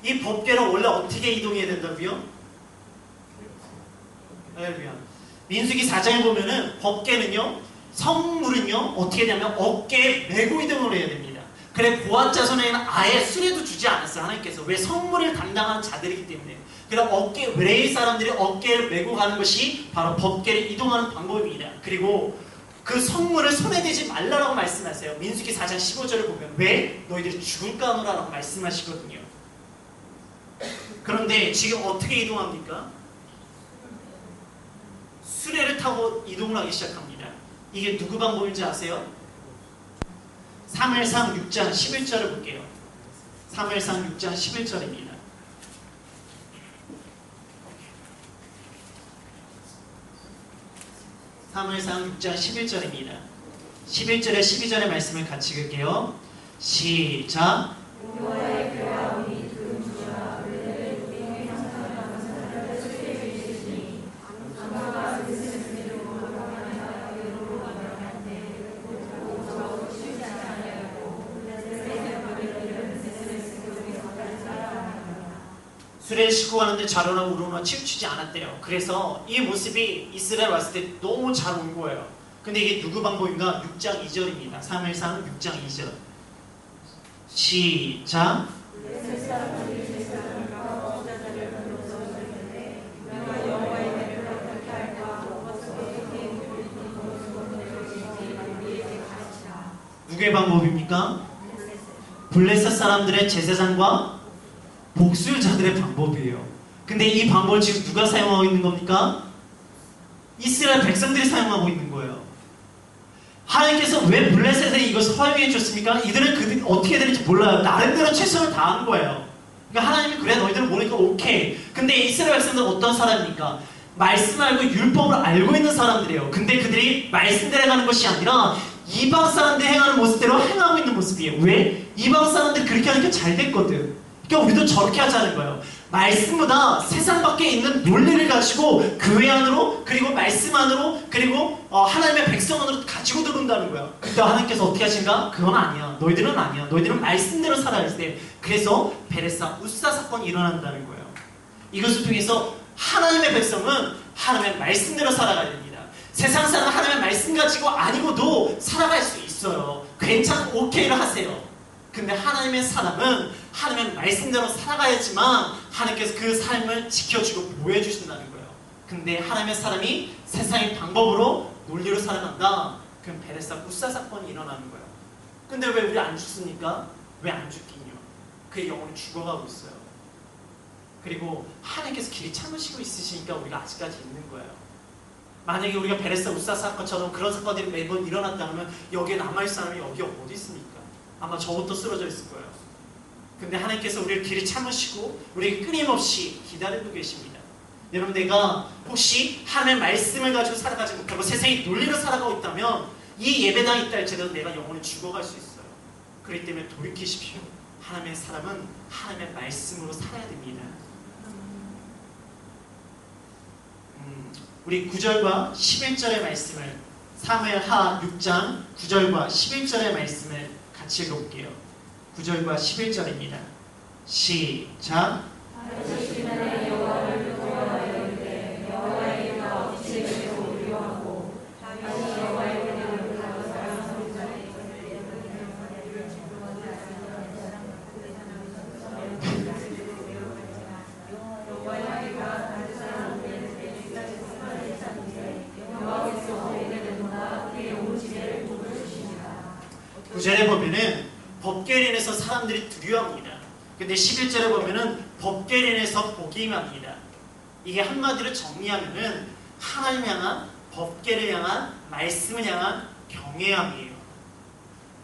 이 법궤는 원래 어떻게 이동해야 된다고요? 할렐루야. 민수기 4장에 보면은 법궤는요, 성물은요 어떻게 되냐면 어깨에 메고 이동을 해야 됩니다. 그래 고앗 자손에는 아예 수레도 주지 않았어요. 하나님께서. 왜? 성물을 담당하는 자들이기 때문에. 그럼 어깨 레위 사람들이 어깨를 메고 가는 것이 바로 법궤를 이동하는 방법입니다. 그리고 그 성물을 손에 대지 말라라고 말씀하세요. 민수기 4장 15절을 보면 왜? 너희들이 죽을까 하노라라고 말씀하시거든요. 그런데 지금 어떻게 이동합니까? 수레를 타고 이동을 하기 시작합니다. 이게 누구 방법인지 아세요? 사무엘상 6장 11절을 볼게요. 사무엘상 6장 11절입니다. 사무엘상 6장 11절입니다. 11절에 12절의 말씀을 같이 읽을게요. 시작. 여호와의 궤와 우리 그 주와 그들의 우리의 형상을 감사를 수리해 주시니 강가가 그들을 공격하며 그들로 가라한테 곧 쉬지 않으려고 그들의 머리를 세상에 쓰고 살아가니라. 수레를 싣고 가는데 좌로나 우로나 치우치지 않았대요. 그래서 이 모습이 이스라엘 왔을 때 너무 잘 온 거예요. 근데 이게 누구 방법인가? 6장 2절입니다. 사무엘상 6장 2절. 시작. 누구의 방법입니까? 블레셋 사람들의 제사장과 복술자들의 방법이에요. 근데 이 방법을 지금 누가 사용하고 있는 겁니까? 이스라엘 백성들이 사용하고 있는 거예요. 하나님께서 왜 블레셋에 이것을 허용해 줬습니까? 이들은 그들이 어떻게 되는지 몰라요. 나름대로 최선을 다한 거예요. 그러니까 하나님이 그래 너희들은 모르니까 오케이. 근데 이스라엘 백성들은 어떤 사람입니까? 말씀 알고 율법을 알고 있는 사람들이에요. 근데 그들이 말씀대로 행하는 것이 아니라 이방 사람들이 행하는 모습대로 행하고 있는 모습이에요. 왜? 이방 사람들이 그렇게 하니까 잘 됐거든. 그러니까 우리도 저렇게 하자는 거예요. 말씀보다 세상 밖에 있는 논리를 가지고 교회 안으로 그리고 말씀 안으로 그리고 하나님의 백성 안으로 가지고 들어온다는 거예요. 그때 하나님께서 어떻게 하신가? 그건 아니야. 너희들은 아니야. 너희들은 말씀대로 살아야 돼. 그래서 베레사 우사 사건이 일어난다는 거예요. 이것을 통해서 하나님의 백성은 하나님의 말씀대로 살아가야 됩니다. 세상 사람은 하나님의 말씀 가지고 아니고도 살아갈 수 있어요. 있어요. 괜찮고 오케이를 하세요. 근데 하나님의 사람은 하나님의 말씀대로 살아가야지만 하나님께서 그 삶을 지켜주고 보호해주신다는 거예요. 근데 하나님의 사람이 세상의 방법으로 논리로 살아간다. 그럼 베레스와 우사 사건이 일어나는 거예요. 근데 왜 우리 안 죽습니까? 왜 안 죽긴요? 그의 영혼이 죽어가고 있어요. 그리고 하나님께서 길이 참으시고 있으시니까 우리가 아직까지 있는 거예요. 만약에 우리가 베레스와 우사 사건처럼 그런 사건들이 매번 일어났다면 여기에 남아있을 사람이 여기 어디 있습니까? 아마 저부터 쓰러져 있을 거예요. 근데 하나님께서 우리를 길이 참으시고 우리에게 끊임없이 기다리고 계십니다. 여러분, 내가 혹시 하나님의 말씀을 가지고 살아가지 못하고 세상의 논리로 살아가고 있다면 이 예배당에 있다 할지라도 내가 영원히 죽어갈 수 있어요. 그렇기 때문에 돌이키십시오. 하나님의 사람은 하나님의 말씀으로 살아야 됩니다. 우리 9절과 11절의 말씀을 사무엘하 6장 9절과 11절의 말씀을 같이 읽어볼게요. 9절과 11절입니다. 시작. 구절에 보면은 법궤를 인해서 사람들이 두려워합니다. 근데 11절에 보면은 법궤를 인해서 복이 임합니다. 이게 한마디로 정리하면은 하나님 향한, 법궤를 향한, 말씀을 향한 경외함이에요.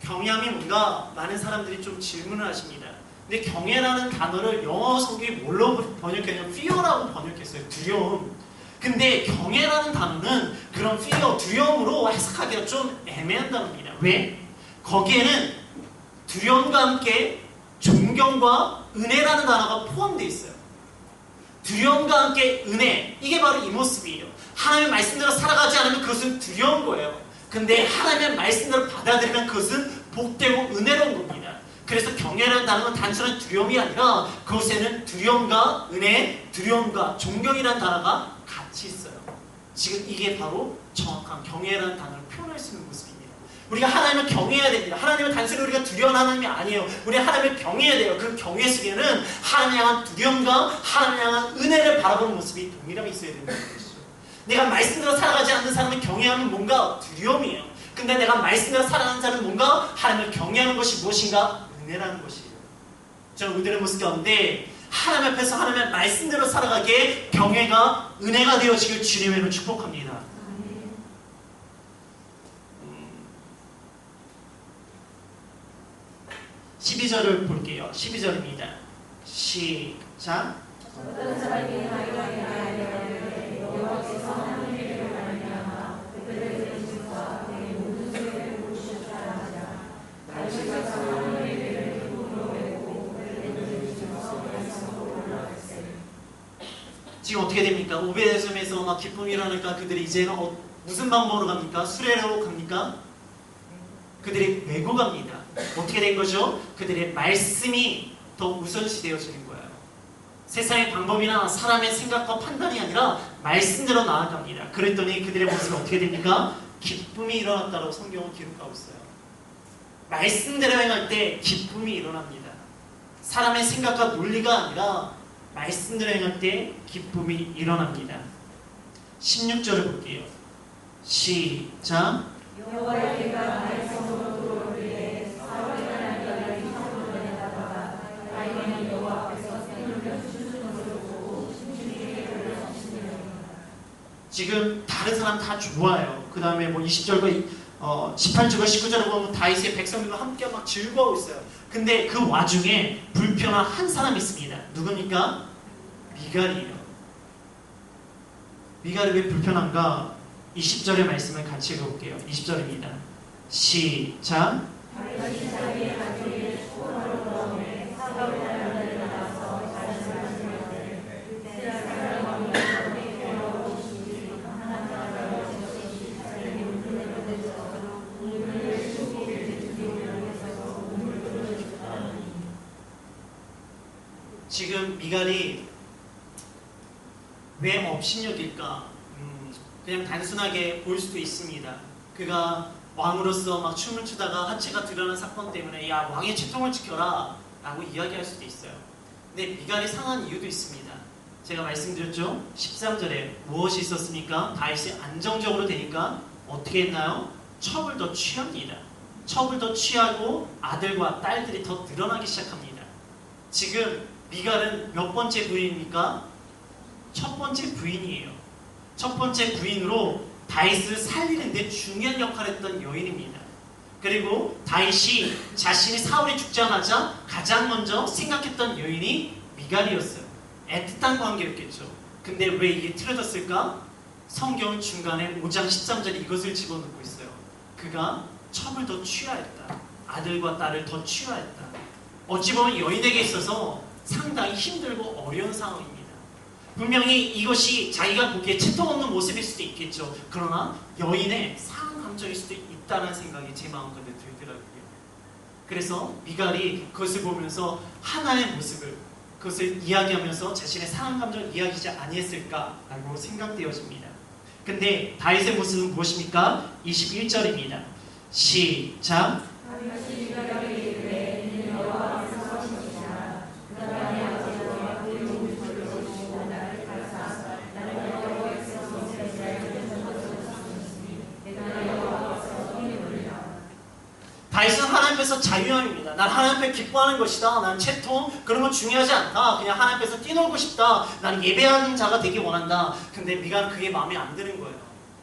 경외함이 뭔가 많은 사람들이 좀 질문을 하십니다. 근데 경외라는 단어를 영어 성경이 뭘로 번역했냐면 fear라고 번역했어요. 두려움. 근데 경외라는 단어는 그런 fear, 두려움으로 해석하기가 좀 애매한 단어입니다. 왜? 거기에는 두려움과 함께 존경과 은혜라는 단어가 포함되어 있어요. 두려움과 함께 은혜, 이게 바로 이 모습이에요. 하나님의 말씀대로 살아가지 않으면 그것은 두려운 거예요. 근데 하나님의 말씀대로 받아들이면 그것은 복되고 은혜로운 겁니다. 그래서 경외라는 단어는 단순한 두려움이 아니라 그것에는 두려움과 은혜, 두려움과 존경이라는 단어가 같이 있어요. 지금 이게 바로 정확한 경외라는 단어를 표현할 수 있는 모습입니다. 우리가 하나님을 경외해야 됩니다. 하나님은 단순히 우리가 두려운 하나님이 아니에요. 우리 하나님을 경외해야 돼요. 그 경외 속에는 하나님 향한 두려움과 하나님 향한 은혜를 바라보는 모습이 동일함이 있어야 된다는 것이죠. 내가 말씀대로 살아가지 않는 사람을 경외하면 뭔가 두려움이에요. 근데 내가 말씀대로 살아가는 사람은 뭔가 하나님을 경외하는 것이 무엇인가? 은혜라는 것이에요. 저는 우리들의 모습 가운데 하나님 앞에서 하나님의 말씀대로 살아가기에 경외가 은혜가 되어지길 주님의 이름으로 축복합니다. 12절을 볼게요. 12절입니다. 시작. 어떤 사람이 하여간에 여호와께서 하나님의 말미암아 그들의 진과 그의 모든 죄를 보시었다. 다윗과 사람에게 기쁨으로 외고 그들의 진과 말씀으로 올라갔어요. 지금 어떻게 됩니까? 오베데돔에서 막 기쁨이 일어나니까 그들이 이제는 무슨 방법으로 갑니까? 수레로 갑니까? 그들이 메고 갑니다. 어떻게 된 거죠? 그들의 말씀이 더 우선시 되어지는 거예요. 세상의 방법이나 사람의 생각과 판단이 아니라 말씀대로 나아갑니다. 그랬더니 그들의 모습이 어떻게 됩니까? 기쁨이 일어났다고 성경은 기록하고 있어요. 말씀대로 행할 때 기쁨이 일어납니다. 사람의 생각과 논리가 아니라 말씀대로 행할 때 기쁨이 일어납니다. 16절을 볼게요. 시작. 여호와의 개가 나의 성으로 들어올 때에 사울의 날개를 성으로 내다가 다윗이 여호와 앞에서 생명을 주시는 것을 보고 심중히 놀라셨으며. 지금 다른 사람 다 좋아요. 그 다음에 뭐 20절과 18절과 19절을 보면 다윗의 백성들과 함께 막 즐거워하고 있어요. 근데 그 와중에 불편한 한 사람이 있습니다. 누굽니까? 미갈이에요. 미갈이 왜 불편한가? 20절의 말씀을 같이 읽어볼게요. 20절입니다. 시작. 지금 미갈이 왜 업신여길까? 그냥 단순하게 볼 수도 있습니다. 그가 왕으로서 막 춤을 추다가 하체가 드러난 사건 때문에 야 왕의 채통을 지켜라 라고 이야기할 수도 있어요. 근데 미갈이 상한 이유도 있습니다. 제가 말씀드렸죠. 13절에 무엇이 있었습니까? 다윗이 안정적으로 되니까 어떻게 했나요? 첩을 더 취합니다. 첩을 더 취하고 아들과 딸들이 더 늘어나기 시작합니다. 지금 미갈은 몇 번째 부인입니까? 첫 번째 부인이에요. 첫 번째 부인으로 다윗을 살리는데 중요한 역할을 했던 여인입니다. 그리고 다윗이 자신이 사울이 죽자마자 가장 먼저 생각했던 여인이 미갈이었어요. 애틋한 관계였겠죠. 근데 왜 이게 틀어졌을까? 성경 중간에 5장 13절에 이것을 집어넣고 있어요. 그가 첩을 더 취하였다. 아들과 딸을 더 취하였다. 어찌 보면 여인에게 있어서 상당히 힘들고 어려운 상황입니다. 분명히 이것이 자기가 보기에 채통 없는 모습일 수도 있겠죠. 그러나 여인의 상한 감정일 수도 있다는 생각이 제 마음속에 들더라고요. 그래서 미갈이 그것을 보면서 하나의 모습을 그것을 이야기하면서 자신의 상한 감정을 이야기하지 아니했을까라고 생각되어집니다. 근데 다윗의 모습은 무엇입니까? 21절입니다. 시작. 다윗은 하나님 앞에서 자유함입니다. 난 하나님 앞에 기뻐하는 것이다. 난 채통 그런 거 중요하지 않다. 그냥 하나님 앞에서 뛰놀고 싶다. 난 예배하는 자가 되기 원한다. 근데 미가는 그게 마음에 안 드는 거예요.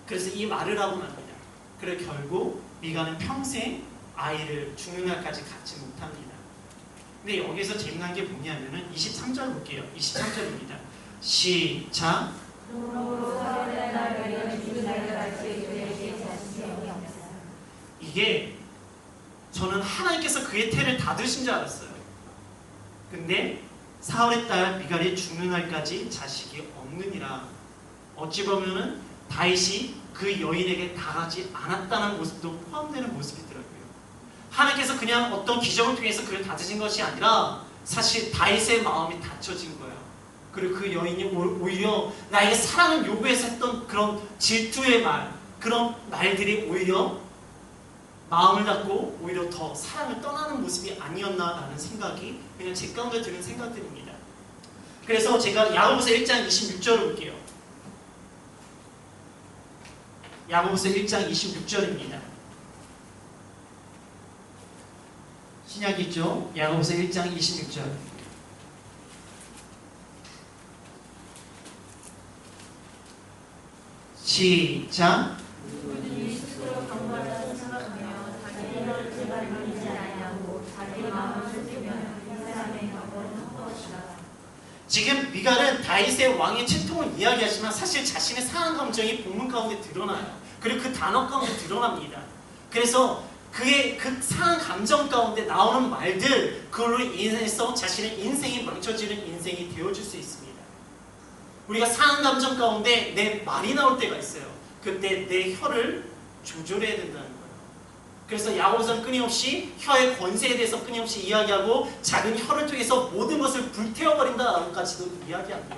그래서 이 말을 하고 납니다. 그래 결국 미가는 평생 아이를 죽는 날까지 갖지 못합니다. 근데 여기서 재미난 게 뭐냐면은 23절 볼게요. 23절입니다. 시작. 이게 저는 하나님께서 그의 태를 닫으신 줄 알았어요. 근데 사울의 딸 미갈이 죽는 날까지 자식이 없느니라. 어찌 보면은 다윗이 그 여인에게 당하지 않았다는 모습도 포함되는 모습이더라고요. 하나님께서 그냥 어떤 기적을 통해서 그를 닫으신 것이 아니라 사실 다윗의 마음이 닫혀진 거예요. 그리고 그 여인이 오히려 나에게 사랑을 요구해서 했던 그런 질투의 말, 그런 말들이 오히려 마음을 닫고 오히려 더 사랑을 떠나는 모습이 아니었나라는 생각이 그냥 제 가운데 드는 생각들입니다. 그래서 제가 야고보서 1장 26절을 볼게요. 야고보서 1장 26절입니다. 신약이 있죠? 야고보서 1장 26절. 시작. 지금 미갈은 다윗의 왕의 채통을 이야기하지만 사실 자신의 상한 감정이 본문 가운데 드러나요. 그리고 그 단어 가운데 드러납니다. 그래서 그의 그 상한 감정 가운데 나오는 말들, 그걸로 인해서 자신의 인생이 망쳐지는 인생이 되어줄 수 있습니다. 우리가 상한 감정 가운데 내 말이 나올 때가 있어요. 그때 내 혀를 조절해야 된다는 거예요. 그래서 야고보서는 끊임없이 혀의 권세에 대해서 끊임없이 이야기하고 작은 혀를 통해서 모든 것을 불태워버린다라고까지도 이야기합니다.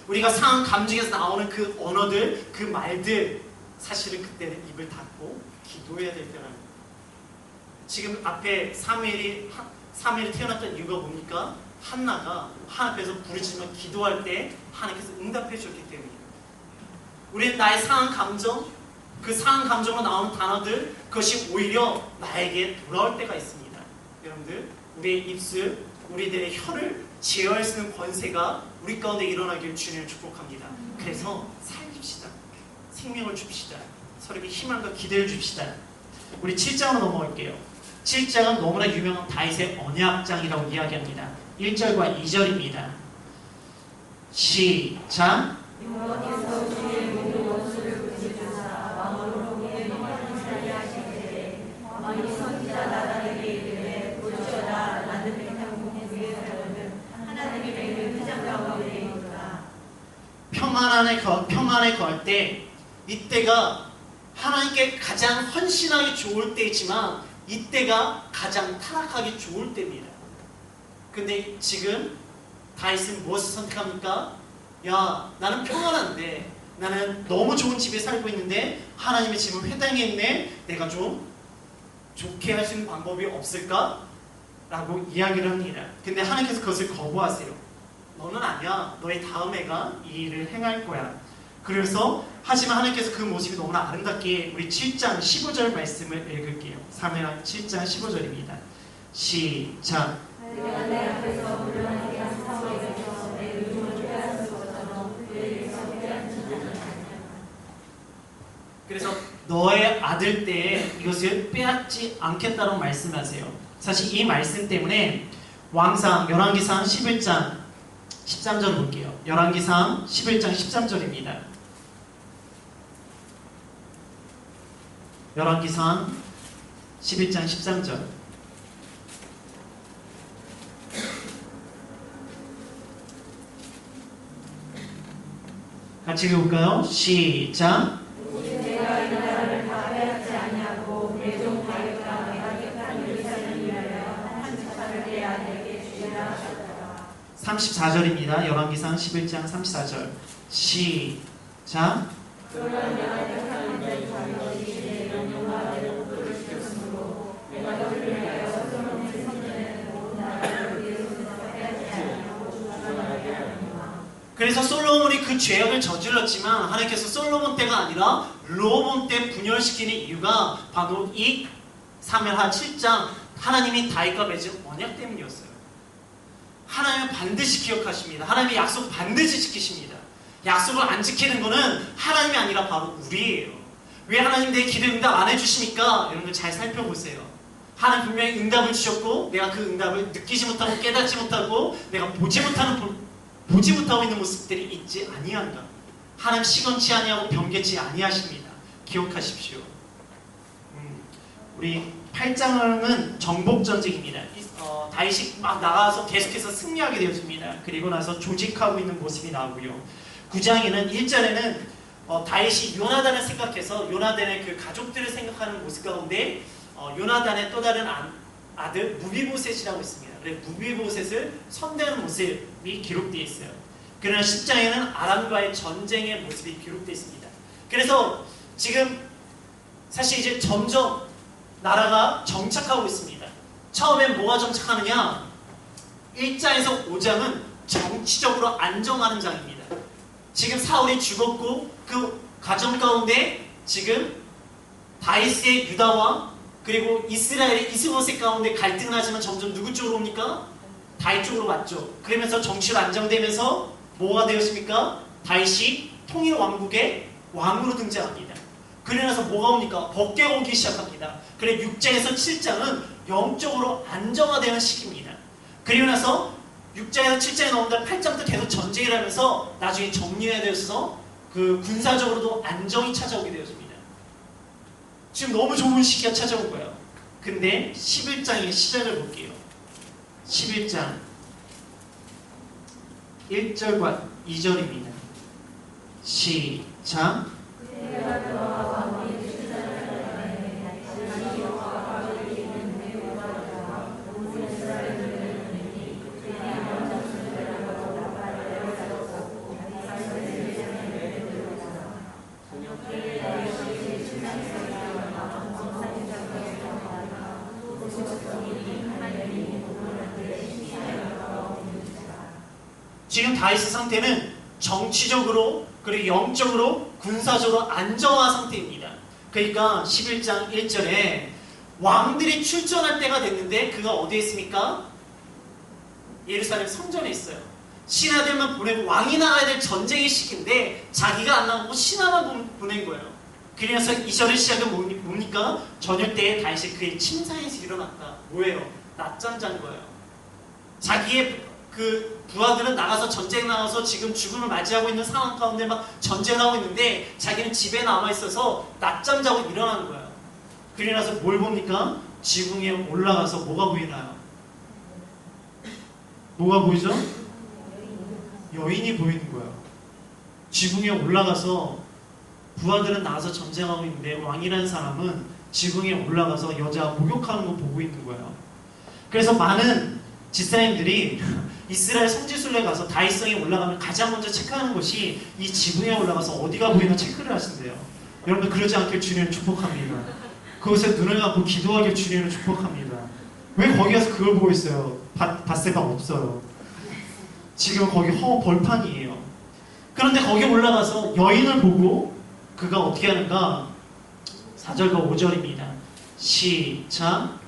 우리가 상한 감정에서 나오는 그 언어들, 그 말들, 사실은 그때는 입을 닫고 기도해야 될 때라는 거예요. 지금 앞에 사무엘이 태어났던 이유가 뭡니까? 한나가 하나님 앞에서 부르짖으며 기도할 때 하나님께서 응답해 주셨기 때문이에요. 우리는 나의 상한 감정, 그 상한 감정으로 나오는 단어들, 그것이 오히려 나에게 돌아올 때가 있습니다. 여러분들, 우리의 입술, 우리들의 혀를 제어할 수 있는 권세가 우리 가운데 일어나길 주님을 축복합니다. 그래서 살립시다. 생명을 줍시다. 서로에게 희망과 기대를 줍시다. 우리 7장으로 넘어갈게요. 7장은 너무나 유명한 다윗의 언약장이라고 이야기합니다. 1절과 2절입니다. 시작. 평안에 거할 때 이때가 하나님께 가장 헌신하기 좋을 때이지만 이때가 가장 타락하기 좋을 때입니다. 근데 지금 다윗은 무엇을 선택합니까? 야, 나는 평안한데, 나는 너무 좋은 집에 살고 있는데 하나님의 집은 회당에 있네. 내가 좀 좋게 하시는 방법이 없을까? 라고 이야기를 합니다. 근데 하나님께서 그것을 거부하세요. 너는 아니야. 너의 다음 애가 이 일을 행할 거야. 그래서 하지만 하나님께서 그 모습이 너무나 아름답게 우리 7장 15절 말씀을 읽을게요. 사무엘하 7장 15절입니다. 시작. 내가 내 앞에서 물러나게 한 사울에게서 내 의중을 빼앗은 것처럼 그에게서 빼앗지 않았느냐. 그래서 너의 아들 때에 이것을 빼앗지 않겠다고 말씀하세요. 사실 이 말씀 때문에 왕상 열왕기상 11장 13절 볼게요. 열왕기상 11장 13절입니다. 열왕기상 11장 13절 같이 읽어볼까요? 시작. 내가 이 나라를 다 빼앗지 아니하고 내 종 다윗과 내가 택한 예루살렘을 위하여 한 지파를 내 아들에게 주리라 하셨더라. 34절입니다. 열왕기상 11장 34절 시작. 그러나 내가 택한 내 다윗이 내 명령과 내 법도를 지켰으므로 내가 너를 위하여 솔로몬의 성전에 모든 나라를 그의 손에서 빼앗지 아니하고 주관하게 하리라. 그래서 솔로몬이 그 죄악을 저질렀지만 하나님께서 솔로몬 때가 아니라 르호보암 때 분열시키는 이유가 바로 이 사무엘하 7장 하나님이 다윗과 맺은 언약 때문이었어요. 하나님은 반드시 기억하십니다. 하나님의 약속 반드시 지키십니다. 약속을 안 지키는 것은 하나님이 아니라 바로 우리예요. 왜 하나님 내 기도 응답 안 해주십니까? 이런 걸 잘 살펴보세요. 하나님 분명히 응답을 주셨고 내가 그 응답을 느끼지 못하고 깨닫지 못하고 내가 보지 못하고 있는 모습들이 있지 아니한가. 하나님 시건치 아니하고 변개치 아니하십니다. 기억하십시오. 우리 8장은 정복전쟁입니다. 다윗이 막 나가서 계속해서 승리하게 되어집니다. 그리고 나서 조직하고 있는 모습이 나오고요. 9장에는 1절에는 다윗이 요나단을 생각해서 요나단의 그 가족들을 생각하는 모습 가운데 요나단의 또 다른 아들 무비보셋이라고 있습니다. 그래서 무비보셋을 선대하는 모습이 기록되어 있어요. 그러나 10장에는 아람과의 전쟁의 모습이 기록되어 있습니다. 그래서 지금 사실 이제 점점 나라가 정착하고 있습니다. 처음엔 뭐가 정착하느냐? 1장에서 5장은 정치적으로 안정하는 장입니다. 지금 사울이 죽었고 그 과정 가운데 지금 다윗의 유다와 그리고 이스라엘의 이스보셋 가운데 갈등을 하지만 점점 누구 쪽으로 옵니까? 다윗 쪽으로 왔죠. 그러면서 정치로 안정되면서 뭐가 되었습니까? 다윗이 통일 왕국의 왕으로 등장합니다. 그러면서 뭐가 옵니까? 법궤가 오기 시작합니다. 그래 6장에서 7장은 영적으로 안정화되는 시기입니다. 그리고 나서 6장에서 7장에 나온다 8장부터 계속 전쟁을 하면서 나중에 정리해야 되어서 그 군사적으로도 안정이 찾아오게 되어집니다. 지금 너무 좋은 시기가 찾아온 거예요. 근데 11장의 시작을 볼게요. 11장 1절과 2절입니다. 시작. 지금 다윗의 상태는 정치적으로 그리고 영적으로 군사적으로 안정화 상태입니다. 그러니까 11장 1절에 왕들이 출전할 때가 됐는데 그가 어디에 있습니까? 예루살렘 성전에 있어요. 신하들만 보내고 왕이 나가야 될 전쟁의 시기인데 자기가 안 나가고 신하만 보낸 거예요. 그래서 2절의 시작은 뭡니까? 저녁 때에 다윗이 그의 침상에서 일어났다. 뭐예요? 낮잠 잔 거예요. 자기의 그 부하들은 나가서 전쟁 나가서 지금 죽음을 맞이하고 있는 상황 가운데 막 전쟁하고 있는데 자기는 집에 남아있어서 낮잠 자고 일어나는 거예요. 그러고 나서 뭘 봅니까? 지붕에 올라가서 뭐가 보이나요? 뭐가 보이죠? 여인이 보이는 거예요. 지붕에 올라가서 부하들은 나가서 전쟁하고 있는데 왕이라는 사람은 지붕에 올라가서 여자가 목욕하는 거 보고 있는 거예요. 그래서 많은 집사님들이 이스라엘 성지순례 가서 다윗성에 올라가면 가장 먼저 체크하는 것이 이 지붕에 올라가서 어디가 보이나 체크를 하신대요. 여러분들 그러지 않길 주님을 축복합니다. 그곳에 눈을 감고 기도하길 주님을 축복합니다. 왜 거기 가서 그걸 보고 있어요? 닷새방 없어요. 지금 거기 벌판이에요. 그런데 거기 올라가서 여인을 보고 그가 어떻게 하는가? 4절과 5절입니다. 시작.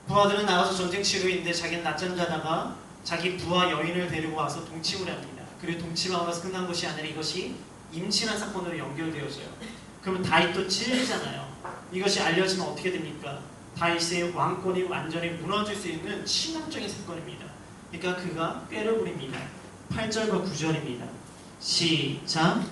부하들은 나가서 전쟁 치르고 있는데 자기는 낮잠 자다가 자기 부하 여인을 데리고 와서 동침을 합니다. 그리고 동침하고 나서 끝난 것이 아니라 이것이 임신한 사건으로 연결되어져요. 그러면 다윗도 찔리잖아요. 이것이 알려지면 어떻게 됩니까? 다윗의 왕권이 완전히 무너질 수 있는 치명적인 사건입니다. 그러니까 그가 꾀를 부립니다. 8절과 9절입니다. 시작.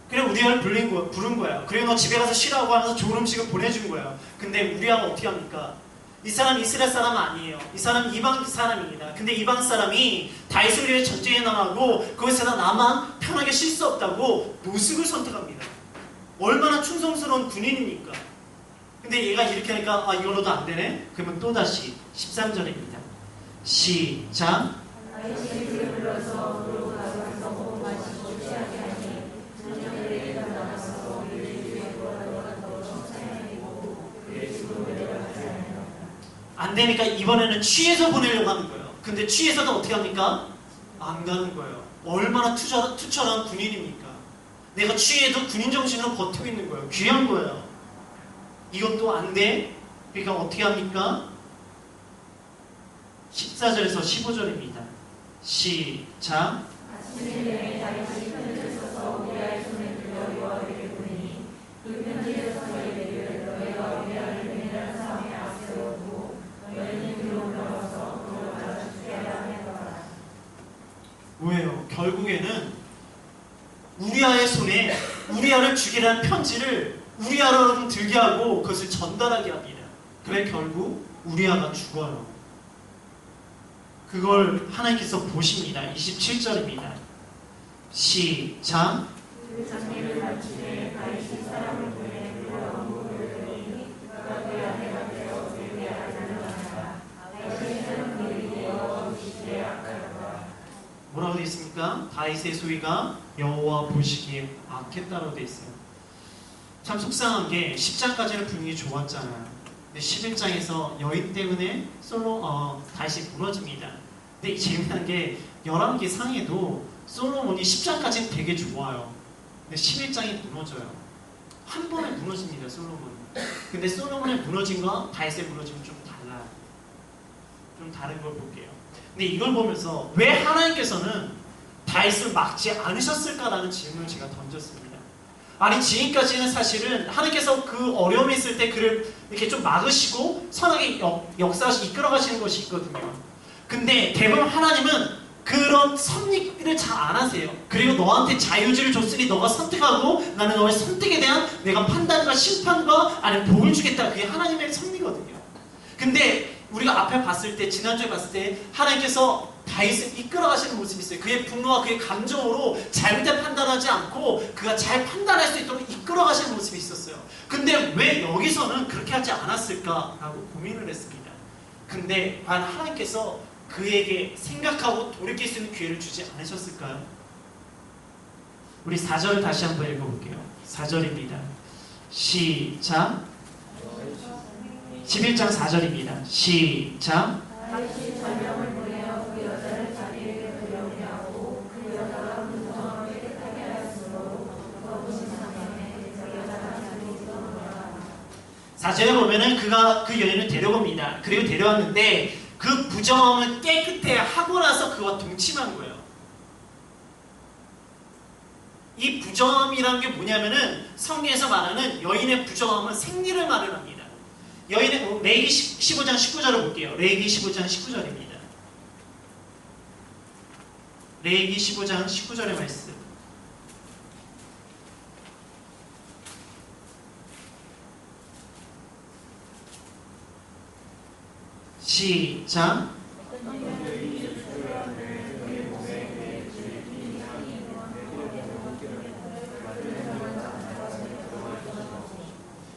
그래 우리아를 부른 거야. 그래 너 집에 가서 쉬라고 하면서 좋은 음식을 보내준 거야. 근데 우리아가 어떻게 합니까? 이 사람 이스라엘 사람 아니에요. 이 사람 이방 사람입니다. 근데 이방 사람이 다윗을 위해 전쟁에 나가고 거기서 나만 편하게 쉴 수 없다고 노숙을 선택합니다. 얼마나 충성스러운 군인입니까? 근데 얘가 이렇게 하니까 이걸로도 안 되네? 그러면 또다시 13절입니다. 시작. 안 되니까 이번에는 취해서 보내려고 하는 거예요. 근데 취해서도 어떻게 합니까? 안 가는 거예요. 얼마나 투철한 군인입니까? 내가 취해도 군인 정신으로 버티고 있는 거예요. 귀한 거예요. 이것도 안 돼. 그러니까 어떻게 합니까? 14절에서 15절입니다. 시작. 뭐예요? 결국에는 우리아의 손에 우리아를 죽이라는 편지를 우리아로 들게 하고 그것을 전달하게 합니다. 그래 결국 우리아가 죽어요. 그걸 하나님께서 보십니다. 27절입니다. 시작. 뭐라고 되어 있습니까? 다윗의 소위가 여호와 보시기에 악했다라고 되어 있어요. 참 속상한 게 10장까지는 분위기 좋았잖아요. 근데 11장에서 여인 때문에 다윗이 무너집니다. 근데 재미난 게 11개 상에도 솔로몬이 10장까지는 되게 좋아요. 근데 11장이 무너져요. 한 번에 무너집니다. 솔로몬. 근데 솔로몬의 무너짐과 다윗의 무너짐은 좀 달라요. 좀 다른 걸 볼게요. 근데 이걸 보면서 왜 하나님께서는 다윗을 막지 않으셨을까라는 질문을 제가 던졌습니다. 아니 지금까지는 사실은 하나님께서 그 어려움이 있을 때 그를 이렇게 좀 막으시고 선하게 역사하시 이끌어 가시는 것이 있거든요. 근데 대부분 하나님은 그런 섭리를 잘 안 하세요. 그리고 너한테 자유지를 줬으니 너가 선택하고 나는 너의 선택에 대한 내가 판단과 심판과 아니면 복을 주겠다. 그게 하나님의 섭리거든요. 근데 우리가 앞에 봤을 때 지난주에 봤을 때 하나님께서 다윗을 이끌어 가시는 모습이 있어요. 그의 분노와 그의 감정으로 잘못된 판단하지 않고 그가 잘 판단할 수 있도록 이끌어 가시는 모습이 있었어요. 근데 왜 여기서는 그렇게 하지 않았을까라고 고민을 했습니다. 근데 과연 하나님께서 그에게 생각하고 돌이킬 수 있는 기회를 주지 않으셨을까요? 우리 4절 다시 한번 읽어볼게요. 4절입니다. 시작. 11장 4절입니다. 시작. 사절에 보면은 그가 그 여인을 데려옵니다. 그리고 데려왔는데 그 부정함을 깨끗해 하고 나서 그와 동침한 거예요. 이 부정함이라는 게 뭐냐면은 성경에서 말하는 여인의 부정함은 생리를 말을 합니다. 여인의 레위기 15장 19절을 볼게요. 레위기 15장 19절입니다. 레위기 15장 19절의 말씀. 시작.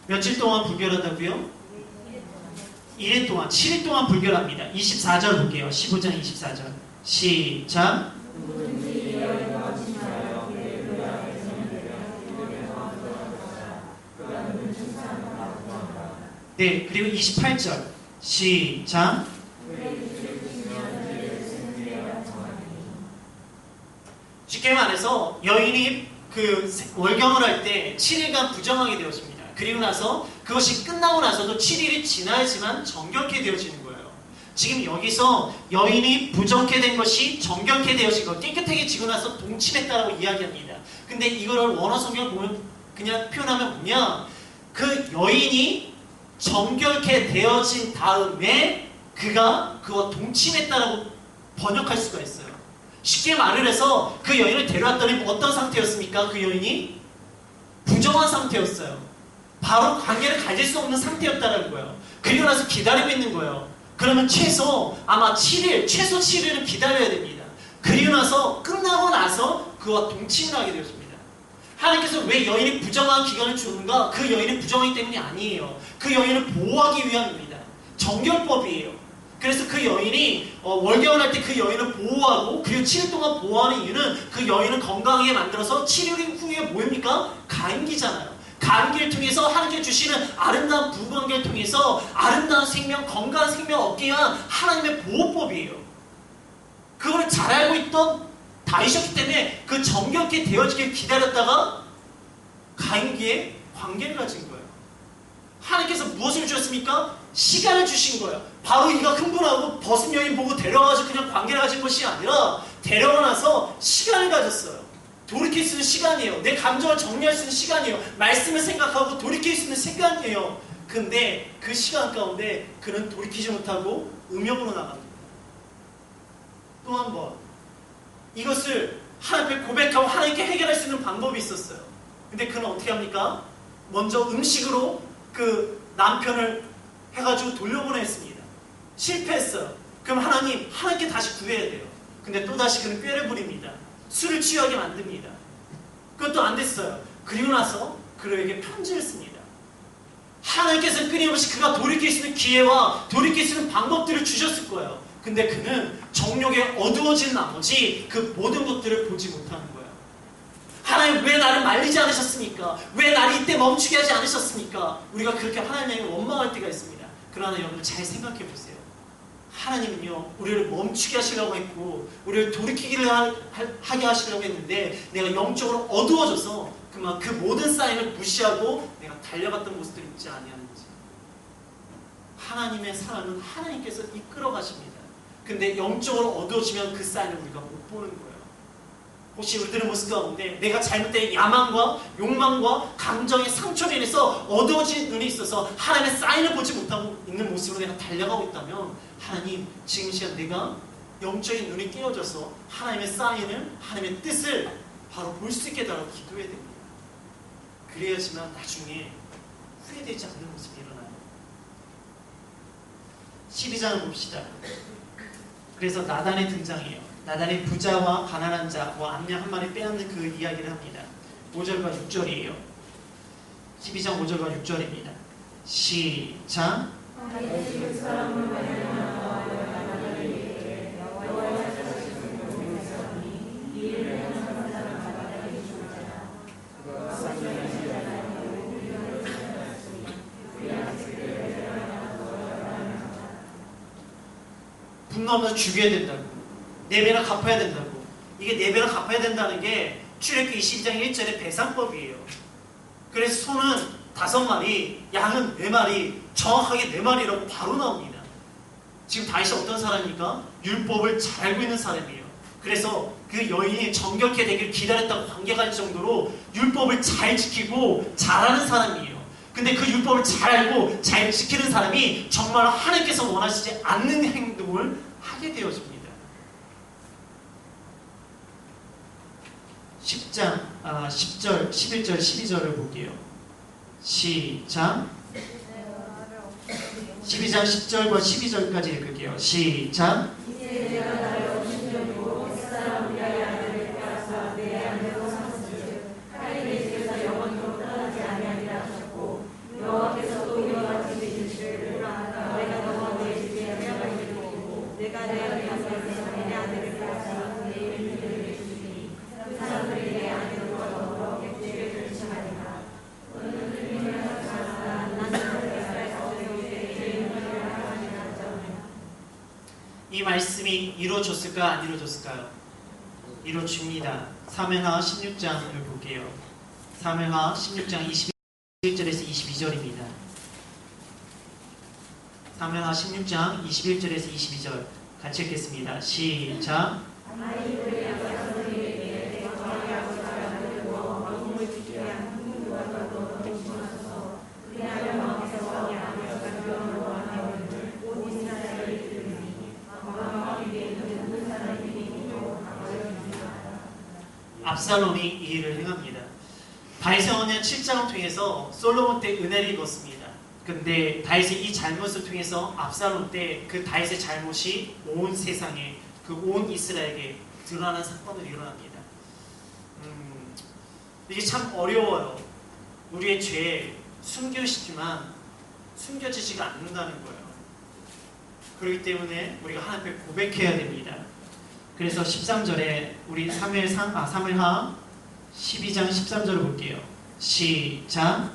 며칠 동안 불결하다고요? 1일 동안, 7일 동안 불결합니다. 24절 볼게요. 15장 24절. 시작. 네, 그리고 28절. 시작. 쉽게 말해서 여인이 그 월경을 할 때 7일간 부정하게 되었습니다. 그리고 나서 그것이 끝나고 나서도 7일이 지나야지만 정결케 되어지는 거예요. 지금 여기서 여인이 부정케 된 것이 정결케 되어지고 깨끗하게 지고 나서 동침했다라고 이야기합니다. 근데 이거를 원어 성경을 보면 그냥 표현하면 뭐냐, 그 여인이 정결케 되어진 다음에 그가 그와 동침했다라고 번역할 수가 있어요. 쉽게 말을 해서 그 여인을 데려왔더니 어떤 상태였습니까? 그 여인이 부정한 상태였어요. 바로 관계를 가질 수 없는 상태였다는 거예요. 그리고 나서 기다리고 있는 거예요. 그러면 최소 아마 7일, 최소 7일은 기다려야 됩니다. 그리고 나서 끝나고 나서 그와 동침을 하게 되었습니다. 하나님께서 왜 여인이 부정한 기간을 주는가? 그 여인이 부정하기 때문이 아니에요. 그 여인을 보호하기 위함입니다. 정결법이에요. 그래서 그 여인이 월경을 할 때 그 여인을 보호하고 그리고 7일 동안 보호하는 이유는 그 여인을 건강하게 만들어서 7일 후에 뭐입니까? 가임기잖아요. 가임기를 통해서 하나님께 주시는 아름다운 부부관계를 통해서 아름다운 생명, 건강한 생명 얻기 위한 하나님의 보호법이에요. 그걸 잘 알고 있던 다윗이었기 때문에 그 정결케 되어지길 기다렸다가 가임기에 관계를 가진 거예요. 하나님께서 무엇을 주셨습니까? 시간을 주신 거예요. 바로 이가 흥분하고 벗은 여인 보고 데려가서 그냥 관계를 가진 것이 아니라 데려가 나서 시간을 가졌어요. 돌이킬 수 있는 시간이에요. 내 감정을 정리할 수 있는 시간이에요. 말씀을 생각하고 돌이킬 수 있는 시간이에요. 근데 그 시간 가운데 그는 돌이키지 못하고 음욕으로 나갑니다. 또 한 번 이것을 하나님께 고백하고 하나님께 해결할 수 있는 방법이 있었어요. 근데 그는 어떻게 합니까? 먼저 음식으로 그 남편을 해가지고 돌려보냈습니다. 실패했어요. 그럼 하나님께 다시 구해야 돼요. 근데 또다시 그는 꾀를 부립니다. 술을 취하게 만듭니다. 그것도 안 됐어요. 그리고 나서 그에게 편지를 씁니다. 하나님께서는 끊임없이 그가 돌이킬 수 있는 기회와 돌이킬 수 있는 방법들을 주셨을 거예요. 근데 그는 정욕에 어두워진 나머지 그 모든 것들을 보지 못하는 거예요. 하나님 왜 나를 말리지 않으셨습니까? 왜 나를 이때 멈추게 하지 않으셨습니까? 우리가 그렇게 하나님에게 원망할 때가 있습니다. 그러나 여러분 잘 생각해 보세요. 하나님은요 우리를 멈추게 하시려고 했고 우리를 돌이키기를 하게 하시려고 했는데 내가 영적으로 어두워져서 그 모든 사인을 무시하고 내가 달려갔던 모습들이 있지 아니하는지. 하나님의 사랑은 하나님께서 이끌어 가십니다. 근데 영적으로 어두워지면 그 사인을 우리가 못 보는 거예요. 혹시 우리들의 모습 가운데 내가 잘못된 야망과 욕망과 감정의 상처로 인해서 어두워진 눈이 있어서 하나님의 사인을 보지 못하고 있는 모습으로 내가 달려가고 있다면 하나님 지금 시간 내가 영적인 눈이 깨어져서 하나님의 사인을 하나님의 뜻을 바로 볼 수 있게 달라고 기도해야 됩니다. 그래야지만 나중에 후회되지 않는 모습이 일어나요. 12장을 봅시다. 그래서 나단의 등장이에요. 나단이 부자와 가난한 자와 암양 한 마리 빼앗는 그 이야기를 합니다. 5절과 6절이에요. 12장 5절과 6절입니다. 시작. 분노하면서 죽여야 된다고. 4배나 갚아야 된다고. 이게 4배나 갚아야 된다는 게 출애굽기 22장 1절의 배상법이에요. 그래서 소는 5마리, 양은 4마리, 정확하게 4마리라고 바로 나옵니다. 지금 다윗이 어떤 사람입니까? 율법을 잘 알고 있는 사람이에요. 그래서 그 여인이 정결케 되길 기다렸다고 관계가 할 정도로 율법을 잘 지키고 잘하는 사람이에요. 근데 그 율법을 잘 알고 잘 지키는 사람이 정말 하나님께서 원하시지 않는 행동을 하게 되어집니다. 10절, 11절, 12절을 볼게요. 시작. 12장 10절과 12절까지 읽을게요. 시작. 이제 내가 나를 업신여기고 햇사람 우리의 아들을 빼앗아 내 아내로 삼으시즉 칼이 내 집에서 영원토록 떠나지 아니하리라 하셨고 여호와께서 또 이와 같이 이르시기를 내가 너와 너의 집에 명을 이루고 내가 내 아내에서 내 아들을 빼앗아 내 이름을 주시니 그 사람들이 내 아내들과 더불어 객주를 결심하리라. 너는 그님을 하시나다 나는 이 말씀이 이루어졌을까 안 이루어졌을까요? 이루어집니다. 사무엘하 16장을 볼게요. 사무엘하 16장 21절에서 22절입니다. 사무엘하 16장 21절에서 22절 같이 읽겠습니다. 시작. 압살롬이 이 일을 행합니다. 다윗의 언약 7장을 통해서 솔로몬 때 은혜를 입었습니다. 근데 다윗의 이 잘못을 통해서 압살롬 때 그 다윗의 잘못이 온 세상에 그 온 이스라엘에게 드러나는 사건이 일어납니다. 이게 참 어려워요. 우리의 죄 숨겨지지만 숨겨지지가 않는다는 거예요. 그렇기 때문에 우리가 하나님 앞에 고백해야 됩니다. 그래서 13절에 우리 사무엘하 12장 13절을 볼게요. 시작.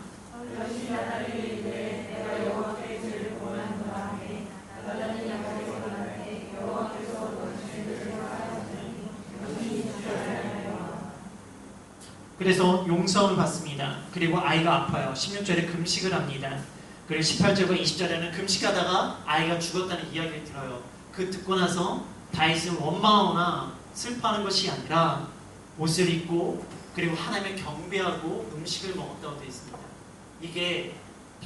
그래서 용서를 받습니다. 그리고 아이가 아파요. 16절에 금식을 합니다. 그리고 18절과 20절에는 금식하다가 아이가 죽었다는 이야기를 들어요. 그 듣고 나서 다윗은 원망하거나 슬퍼하는 것이 아니라 옷을 입고 그리고 하나님을 경배하고 음식을 먹었다고 되어 있습니다. 이게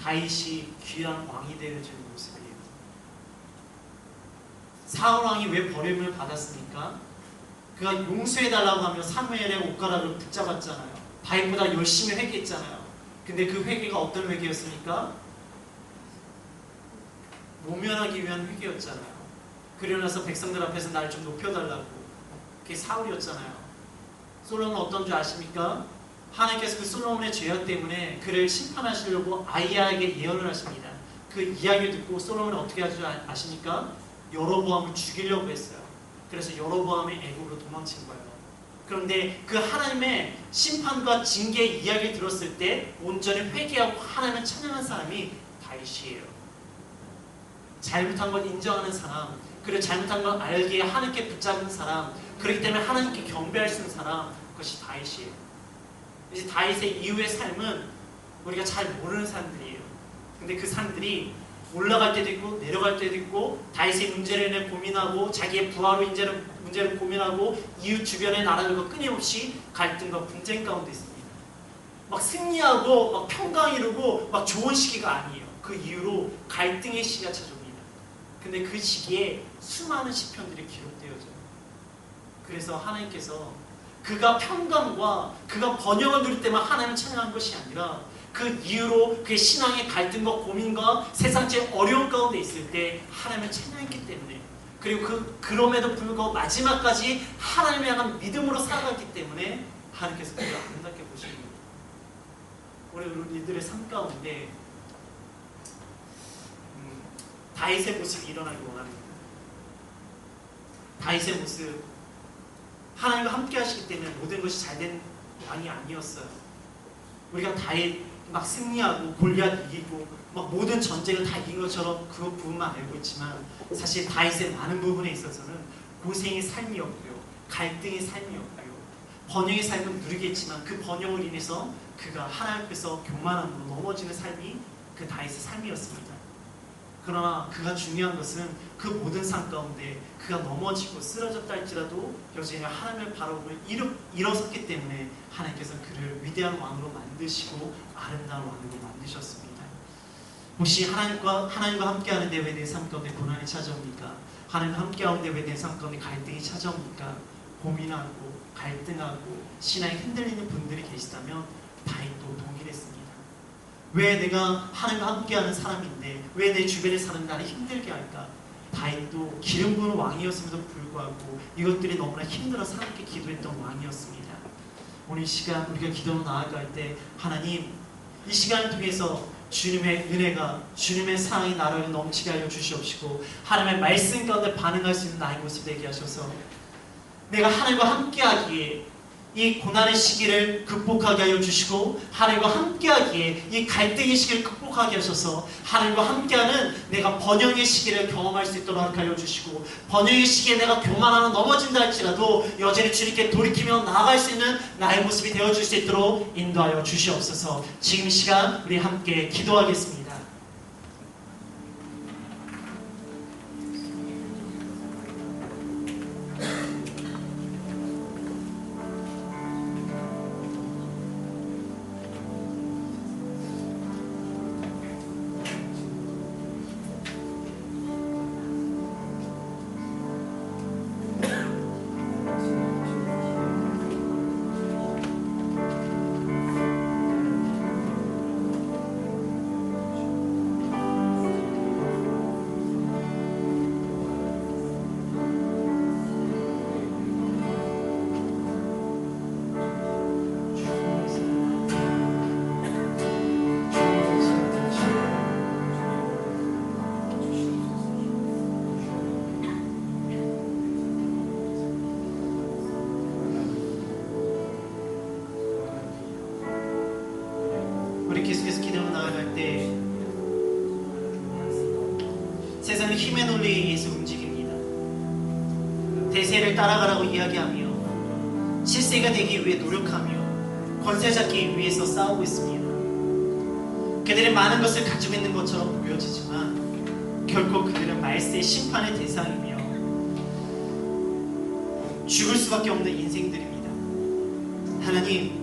다윗이 귀한 왕이 되어지는 모습이에요. 사울 왕이 왜 버림을 받았습니까? 그가 용서해달라고 하며 사무엘의 옷가락을 붙잡았잖아요. 다윗보다 열심히 회개했잖아요. 근데 그 회개가 어떤 회개였습니까? 모면하기 위한 회개였잖아요. 그러고 나서 백성들 앞에서 나를 좀 높여달라고. 그게 사울이었잖아요. 솔로몬은 어떤 줄 아십니까? 하나님께서 그 솔로몬의 죄악 때문에 그를 심판하시려고 아이야에게 예언을 하십니다. 그 이야기를 듣고 솔로몬은 어떻게 하지 아십니까? 여로보암을 죽이려고 했어요. 그래서 여로보암이 애굽으로 도망친 거예요. 그런데 그 하나님의 심판과 징계의 이야기를 들었을 때 온전히 회개하고 하나님을 찬양한 사람이 다윗이에요. 잘못한 걸 인정하는 사람, 그리고 잘못한 걸 알기에 하나님께 붙잡는 사람, 그렇기 때문에 하나님께 경배할 수 있는 사람, 그것이 다윗이에요. 이제 다윗의 이후의 삶은 우리가 잘 모르는 사람들이에요. 근데 그 사람들이 올라갈 때도 있고 내려갈 때도 있고 다윗의 문제를 고민하고 자기의 부하로 문제를 고민하고 이웃 주변의 나라들과 끊임없이 갈등과 분쟁 가운데 있습니다. 막 승리하고 막 평강 이루고 막 좋은 시기가 아니에요. 그 이후로 갈등의 시기가 찾아옵니다. 근데 그 시기에 수많은 시편들이 기록되어져요. 그래서 하나님께서 그가 평강과 그가 번영을 누릴 때만 하나님을 찬양한 것이 아니라 그 이후로 그의 신앙의 갈등과 고민과 세상의 어려운 가운데 있을 때 하나님을 찬양했기 때문에, 그리고 그럼에도 불구하고 마지막까지 하나님을 향한 믿음으로 살아갔기 때문에 하나님께서 그를 아름답게 보십니다. 우리들의 삶 가운데 다윗의 모습이 일어나기 원합니다. 다윗의 모습, 하나님과 함께 하시기 때문에 모든 것이 잘된 왕이 아니었어요. 우리가 다윗 막 승리하고 골리앗 이기고 막 모든 전쟁을 다 이긴 것처럼 그 부분만 알고 있지만 사실 다윗의 많은 부분에 있어서는 고생의 삶이었고요, 갈등의 삶이었고요, 번영의 삶은 누리겠지만 그 번영을 인해서 그가 하나님 앞에서 교만함으로 넘어지는 삶이 그 다윗의 삶이었습니다. 그러나 그가 중요한 것은 그 모든 삶 가운데 그가 넘어지고 쓰러졌다 할지라도 여전히 하나님을 바라보고 일어섰기 때문에 하나님께서 그를 위대한 왕으로 만드시고 아름다운 왕으로 만드셨습니다. 혹시 하나님과 함께하는데 왜 내 삶 가운데 고난이 찾아옵니까? 하나님과 함께하는데 왜 내 삶 가운데 갈등이 찾아옵니까? 고민하고 갈등하고 신앙이 흔들리는 분들이 계시다면 다윗도 동일했습니다. 왜 내가 하나님과 함께하는 사람인데 왜 내 주변의 사람이 나를 힘들게 할까? 다윗도 기름 부은 왕이었음에도 불구하고 이것들이 너무나 힘들어서 함께 기도했던 왕이었습니다. 오늘 이 시간 우리가 기도로 나아갈 때 하나님 이 시간을 통해서 주님의 은혜가 주님의 사랑이 나를 넘치게 하여 주시옵시고 하나님의 말씀 가운데 반응할 수 있는 나의 모습 되게 하셔서 내가 하나님과 함께하기에 이 고난의 시기를 극복하게 하여 주시고 하나님과 함께하기에 이 갈등의 시기를 극복하게 하셔서 하나님과 함께하는 내가 번영의 시기를 경험할 수 있도록 하여 주시고 번영의 시기에 내가 교만하고 넘어진다 할지라도 여전히 주님께 돌이키며 나아갈 수 있는 나의 모습이 되어줄 수 있도록 인도하여 주시옵소서. 지금 이 시간 우리 함께 기도하겠습니다. 우리 계속해서 기도로 나아갈 때 세상은 힘의 논리에 의해서 움직입니다. 대세를 따라가라고 이야기하며 실세가 되기 위해 노력하며 권세 잡기 위해서 싸우고 있습니다. 그들은 많은 것을 가지고 있는 것처럼 보여지지만 결코 그들은 말세의 심판의 대상이며 죽을 수밖에 없는 인생들입니다. 하나님,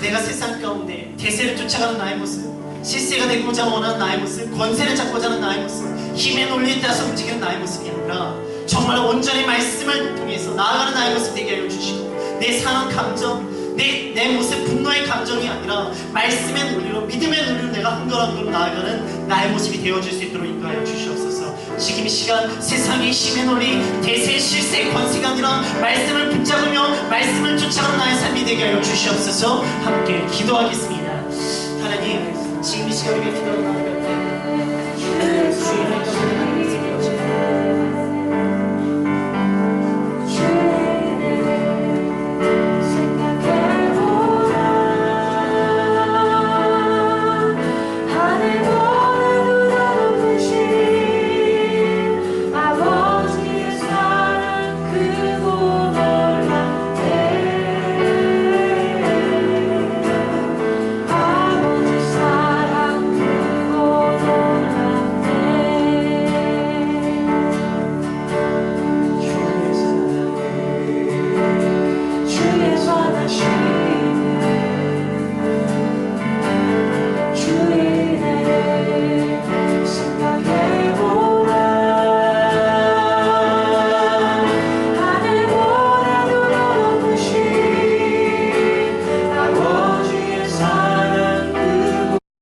내가 세상 가운데 대세를 쫓아가는 나의 모습, 실세가 되고자 원하는 나의 모습, 권세를 잡고자 하는 나의 모습, 힘의 논리에 따라서 움직이는 나의 모습이 아니라 정말 온전히 말씀을 통해서 나아가는 나의 모습 되게 하여 주시고 내 상한 감정, 내 모습 분노의 감정이 아니라 말씀의 논리로 믿음의 논리로 내가 흥건함으로 나아가는 나의 모습이 되어줄 수 있도록 인도하여 주시옵소서. 지금 이 시간 세상의 힘의 논리, 대세, 실세, 권세가 아니라 말씀을 붙잡으며 말씀을 쫓아가는 나의 삶이 되게 하여 주시옵소서. 함께 기도하겠습니다. 하나님, 지금 이 시간 우리가 기도하는